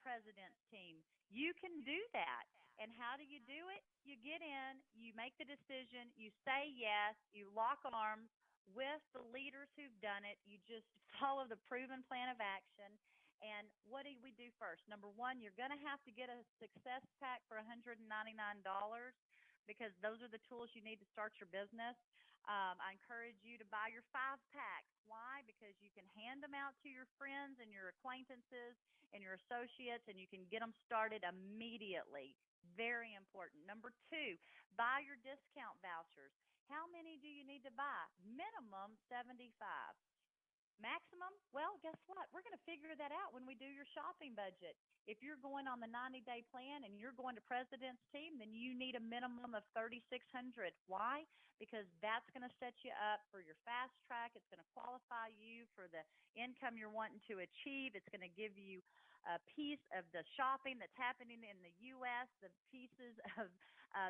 President's Team, you can do that. And how do you do it? You get in, you make the decision, you say yes, you lock arms with the leaders who've done it. You just follow the proven plan of action. And what do we do first? Number one, you're going to have to get a success pack for $199 because those are the tools you need to start your business. I encourage you to buy your 5 packs. Why? Because you can hand them out to your friends and your acquaintances and your associates, and you can get them started immediately. Very important. Number 2, buy your discount vouchers. How many do you need to buy? Minimum 75. Maximum? Well, guess what? We're going to figure that out when we do your shopping budget. If you're going on the 90-day plan and you're going to President's Team, then you need a minimum of $3,600. Why? Because that's going to set you up for your fast track. It's going to qualify you for the income you're wanting to achieve. It's going to give you a piece of the shopping that's happening in the U.S., the pieces of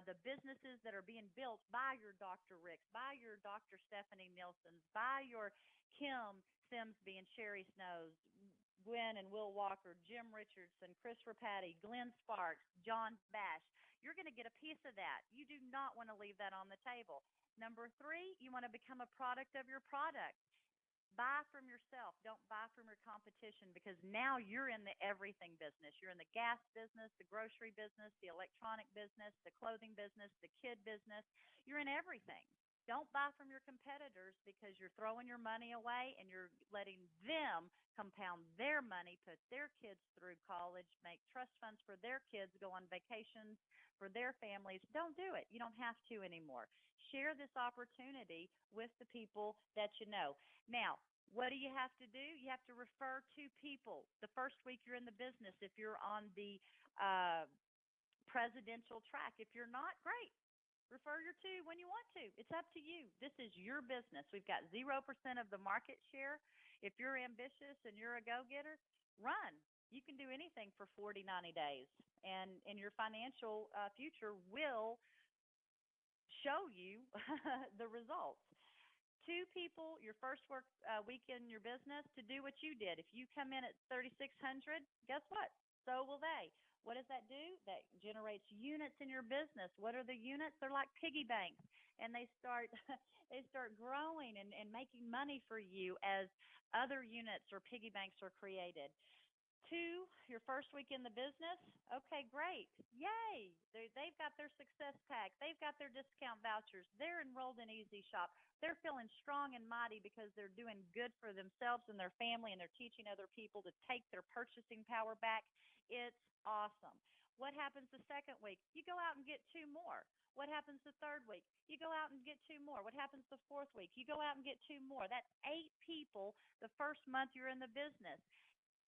the businesses that are being built by your Dr. Ricks, by your Dr. Stephanie Nielsen's, by your Kim Simsby and Sherry Snows, Gwen and Will Walker, Jim Richardson, Chris Rapati, Glenn Sparks, John Bash. You're going to get a piece of that. You do not want to leave that on the table. Number 3, you want to become a product of your product. Buy from yourself. Don't buy from your competition because now you're in the everything business. You're in the gas business, the grocery business, the electronic business, the clothing business, the kid business. You're in everything. Don't buy from your competitors because you're throwing your money away and you're letting them compound their money, put their kids through college, make trust funds for their kids, go on vacations for their families. Don't do it. You don't have to anymore. Share this opportunity with the people that you know. Now, What do you have to do? You have to refer two people. The first week you're in the business, if you're on the uh, presidential track. If you're not, great. Refer your two when you want to. It's up to you. This is your business. We've got 0% of the market share. If you're ambitious and you're a go getter, run. You can do anything for 40, 90 days, and your financial future will show you the results. Two people, your first week in your business, to do what you did. If you come in at 3,600, guess what? So will they. What does that do? That generates units in your business. What are the units? They're like piggy banks, and they start they start growing and making money for you as other units or piggy banks are created. Two, your first week in the business. Okay, great. Yay. They've got their success pack. They've got their discount vouchers. They're enrolled in Easy Shop. They're feeling strong and mighty because they're doing good for themselves and their family, and they're teaching other people to take their purchasing power back. It's awesome. What happens the second week? You go out and get two more. What happens the third week? You go out and get two more. What happens the fourth week? You go out and get two more. That's 8 people the first month you're in the business.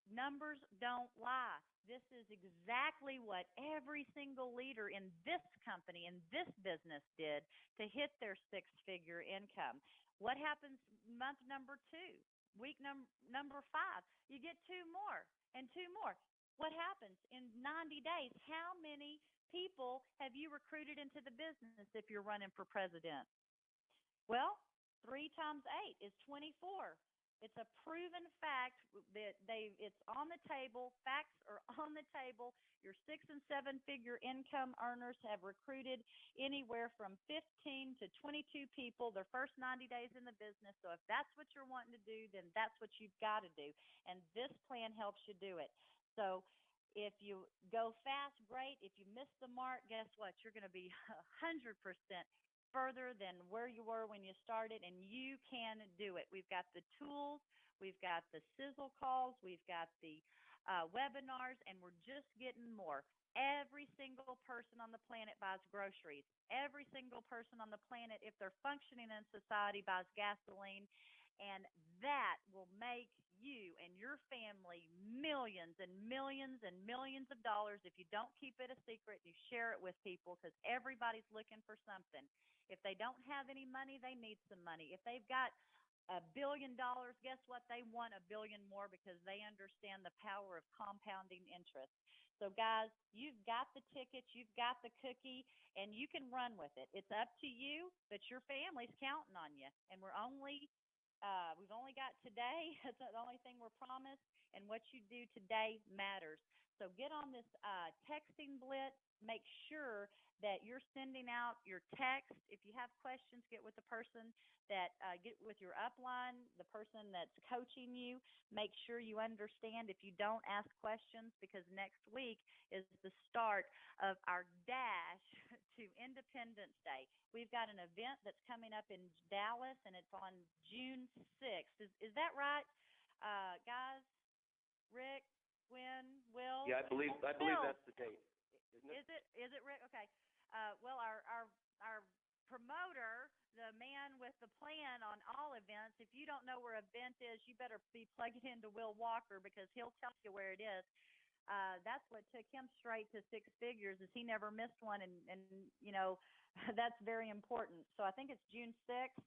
Numbers don't lie. This is exactly what every single leader in this company, in this business, did to hit their 6-figure income. What happens month number 2? Week number 5, you get two more and two more. What happens in 90 days? How many people have you recruited into the business if you're running for president? Well, 3 times 8 is 24. It's a proven fact that it's on the table. Facts are on the table. Your 6 and 7-figure income earners have recruited anywhere from 15 to 22 people their first 90 days in the business. So if that's what you're wanting to do, then that's what you've got to do. And this plan helps you do it. So if you go fast, great. If you miss the mark, guess what? You're going to be 100% further than where you were when you started, and you can do it. We've got the tools, we've got the sizzle calls, we've got the webinars, and we're just getting more. Every single person on the planet buys groceries. Every single person on the planet, if they're functioning in society, buys gasoline. And that will make you and your family millions and millions and millions of dollars if you don't keep it a secret. You share it with people, because everybody's looking for something. If they don't have any money, they need some money. If they've got $1 billion, guess what? They want $1 billion more, because they understand the power of compounding interest. So, guys, you've got the tickets, you've got the cookie, and you can run with it. It's up to you, but your family's counting on you. And we've only got today. That's the only thing we're promised, and what you do today matters. So get on this texting blitz. Make sure that you're sending out your text. If you have questions, get with the person get with your upline, the person that's coaching you. Make sure you understand if you don't ask questions, because next week is the start of our dash to Independence Day. We've got an event that's coming up in Dallas, and it's on June 6th. Is that right, guys? Rick, Gwen, Will? Yeah, I believe that's the date. Isn't it? Is it Rick? Okay. Well, our promoter, the man with the plan on all events, if you don't know where an event is, you better be plugged into Will Walker, because he'll tell you where it is. That's what took him straight to 6 figures, is he never missed one, and that's very important. So I think it's June 6th.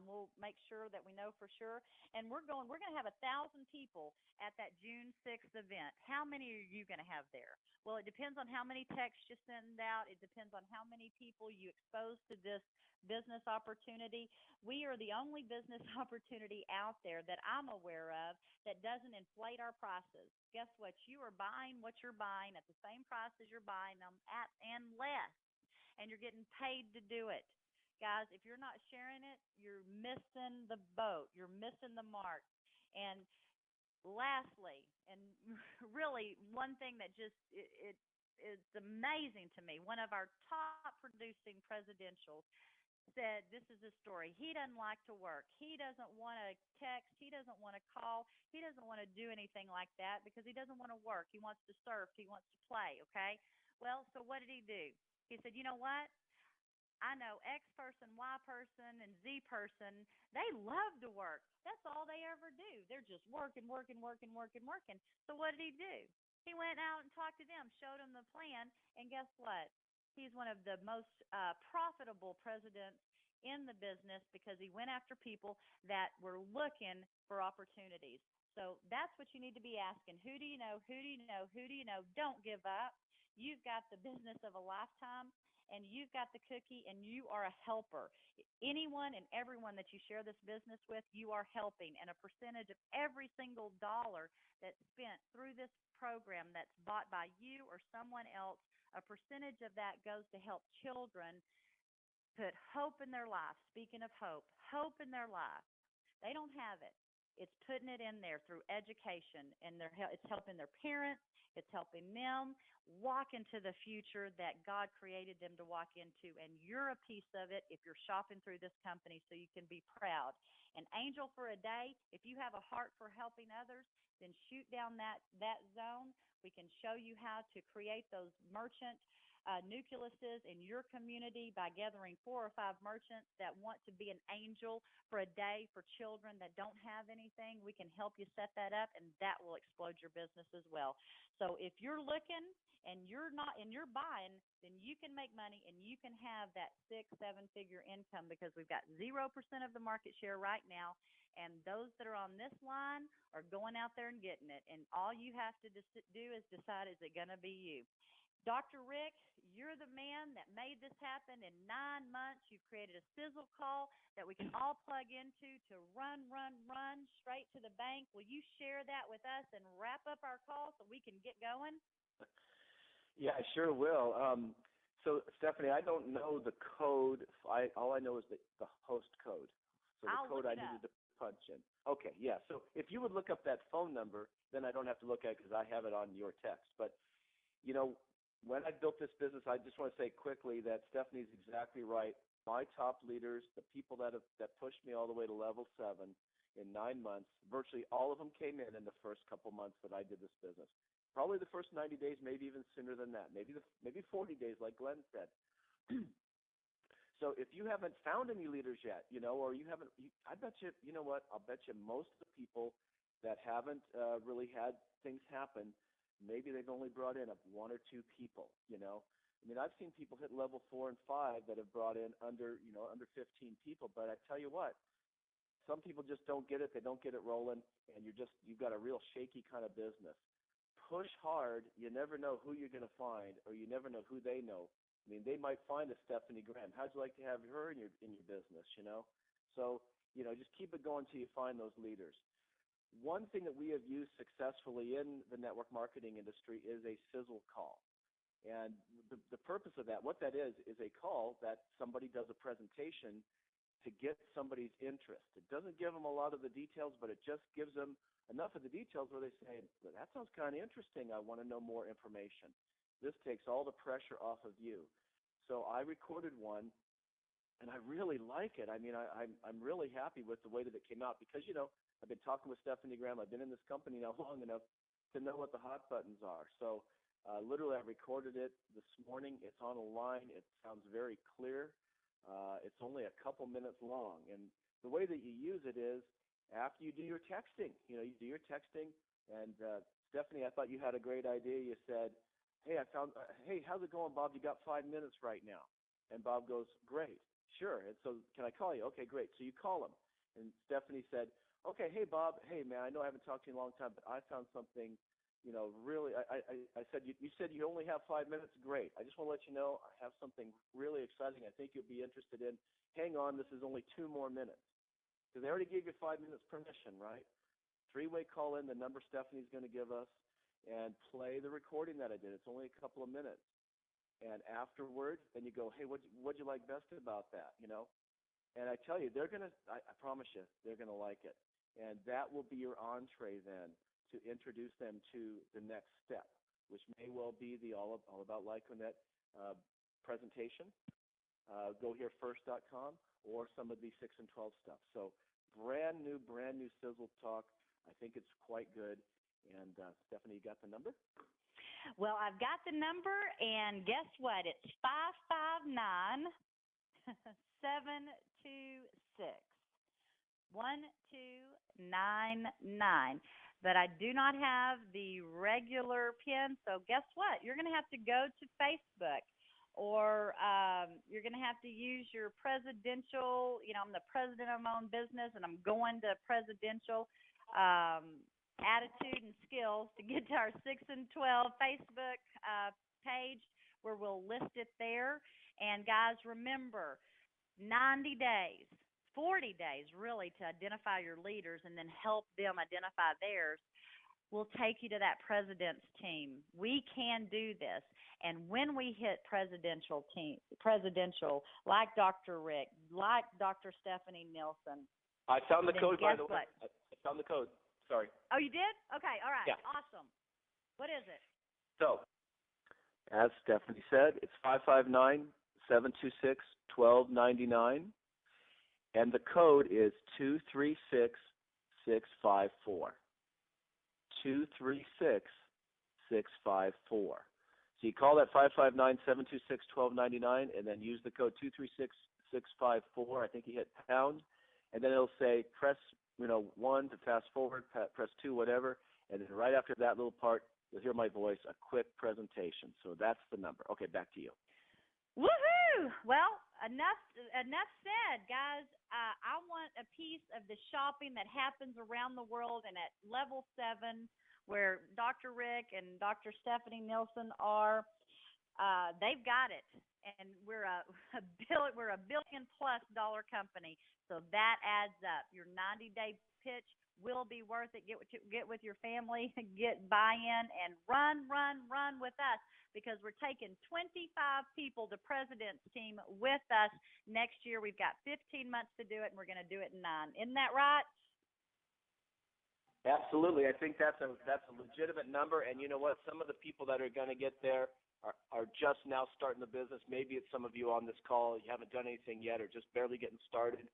We'll make sure that we know for sure. And we're going to have 1,000 people at that June 6th event. How many are you going to have there? Well, it depends on how many texts you send out. It depends on how many people you expose to this business opportunity. We are the only business opportunity out there that I'm aware of that doesn't inflate our prices. Guess what? You are buying what you're buying at the same price as you're buying them at, and less. And you're getting paid to do it. Guys, if you're not sharing it, you're missing the boat. You're missing the mark. And lastly, and really one thing that just it's amazing to me, one of our top producing presidentials said, this is a story. He doesn't like to work. He doesn't want to text. He doesn't want to call. He doesn't want to do anything like that, because he doesn't want to work. He wants to surf. He wants to play, okay? Well, so what did he do? He said, you know what? I know X person, Y person, and Z person, they love to work. That's all they ever do. They're just working, working, working, working, working. So what did he do? He went out and talked to them, showed them the plan, and guess what? He's one of the most profitable presidents in the business because he went after people that were looking for opportunities. So that's what you need to be asking. Who do you know? Who do you know? Who do you know? Don't give up. You've got the business of a lifetime, and you've got the cookie, and you are a helper. Anyone and everyone that you share this business with, you are helping. And a percentage of every single dollar that's spent through this program that's bought by you or someone else, a percentage of that goes to help children put hope in their life. Speaking of hope, hope in their life. They don't have it. It's putting it in there through education, and it's helping their parents. It's helping them walk into the future that God created them to walk into, and you're a piece of it if you're shopping through this company, so you can be proud. And Angel for a Day, if you have a heart for helping others, then shoot down that zone. We can show you how to create those merchant nucleuses in your community by gathering 4 or 5 merchants that want to be an angel for a day for children that don't have anything. We can help you set that up, and that will explode your business as well. So if you're looking and you're buying, then you can make money and you can have that 6-7 figure income because we've got 0% of the market share right now, and those that are on this line are going out there and getting it. And all you have to do is decide, is it going to be you? Dr. Rick, you're the man that made this happen in 9 months. You've created a sizzle call that we can all plug into to run straight to the bank. Will you share that with us and wrap up our call so we can get going? Yeah, I sure will. So, Stephanie, I don't know the code. All I know is the host code. So the code I needed to punch in. Okay, yeah. So if you would look up that phone number, then I don't have to look at it because I have it on your text. But, you know, when I built this business, I just want to say quickly that Stephanie's exactly right. My top leaders, the people that pushed me all the way to level 7 in 9 months, virtually all of them came in the first couple months that I did this business. Probably the first 90 days, maybe even sooner than that, maybe 40 days, like Glenn said. So if you haven't found any leaders yet, you know, or you haven't, I bet you, you know what? I'll bet you most of the people that haven't really had things happen, maybe they've only brought in 1 or 2 people, you know. I mean, I've seen people hit level 4 and 5 that have brought in under 15 people. But I tell you what, some people just don't get it. They don't get it rolling, and you've got a real shaky kind of business. Push hard. You never know who you're going to find, or you never know who they know. I mean, they might find a Stephanie Graham. How'd you like to have her in your business, you know? So, you know, just keep it going till you find those leaders. One thing that we have used successfully in the network marketing industry is a sizzle call. And the purpose of that, what that is a call that somebody does a presentation to get somebody's interest. It doesn't give them a lot of the details, but it just gives them enough of the details where they say, well, that sounds kind of interesting. I want to know more information. This takes all the pressure off of you. So I recorded one, and I really like it. I mean, I'm really happy with the way that it came out because, you know, I've been talking with Stephanie Graham. I've been in this company now long enough to know what the hot buttons are. So literally I recorded it this morning. It's on a line. It sounds very clear. It's only a couple minutes long. And the way that you use it is after you do your texting. You know, you do your texting. And Stephanie, I thought you had a great idea. You said, hey, how's it going, Bob? You got 5 minutes right now. And Bob goes, great, sure. And so can I call you? Okay, great. So you call him. And Stephanie said, okay, hey, Bob, hey, man, I know I haven't talked to you in a long time, but I found something, you know, really, I said, you said you only have 5 minutes? Great. I just want to let you know I have something really exciting I think you'll be interested in. Hang on, this is only 2 more minutes. Because they already gave you 5 minutes permission, right? 3-way call in, the number Stephanie's going to give us, and play the recording that I did. It's only a couple of minutes. And afterwards, then you go, hey, what'd you like best about that, you know? And I tell you, I promise you, they're going to like it. And that will be your entree then to introduce them to the next step, which may well be the All About LikeOnNet presentation, GoHereFirst.com, or some of the 6 and 12 stuff. So brand new sizzle talk. I think it's quite good. And Stephanie, you got the number? Well, I've got the number, and guess what? It's 559 726-1299. But I do not have the regular pin, so guess what? You're going to have to go to Facebook, or you're going to have to use your presidential, I'm the president of my own business, and I'm going to presidential attitude and skills to get to our 6 and 12 Facebook page, where we'll list it there. And guys, remember, 90 days, 40 days really, to identify your leaders and then help them identify theirs will take you to that president's team. We can do this. And when we hit presidential, like Dr. Rick, like Dr. Stephanie Nielsen. I found the code, by the way. What? I found the code. Sorry. Oh, you did? Okay, all right. Yeah. Awesome. What is it? So, as Stephanie said, it's 559-726-1299. And the code is 236654. 236654. So you call that 559-726-1299 and then use the code 236654. I think you hit pound, and then it'll say press 1 to fast forward, press 2, whatever, and then right after that little part, you'll hear my voice, a quick presentation. So that's the number. Okay, back to you. Woohoo! Well, enough said, guys. I want a piece of the shopping that happens around the world, and at level 7, where Dr. Rick and Dr. Stephanie Nielsen are, they've got it. And we're a $1 billion+ company, so that adds up. Your 90-day pitch will be worth it. Get with your family, get buy-in, and run with us, because we're taking 25 people to President's Team with us next year. We've got 15 months to do it, and we're going to do it in 9. Isn't that right? Absolutely. I think that's a legitimate number. And you know what? Some of the people that are going to get there are just now starting the business. Maybe it's some of you on this call. You haven't done anything yet, or just barely getting started.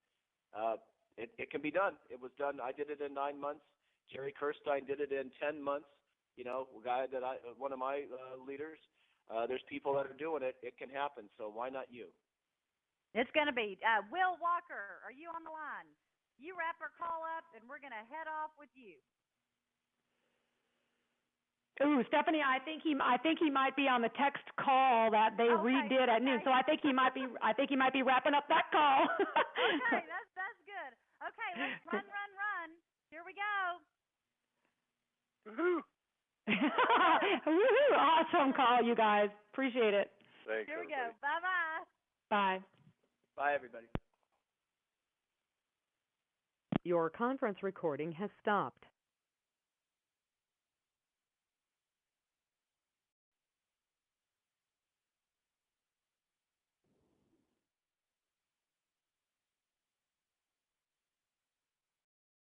It can be done. It was done. I did it in 9 months. Jerry Kirstein did it in 10 months. One of my leaders. There's people that are doing it. It can happen. So why not you? It's going to be. Will Walker, are you on the line? You wrap our call up, and we're going to head off with you. Ooh, Stephanie, I think he might be on the text call that they redid at noon. So I think he might be wrapping up that call. Okay, that's good. Okay, let's run. Here we go. Woohoo! Woohoo! Awesome call, you guys. Appreciate it. Thanks. Here we everybody. go. Bye-bye. Bye. Bye, everybody. Your conference recording has stopped.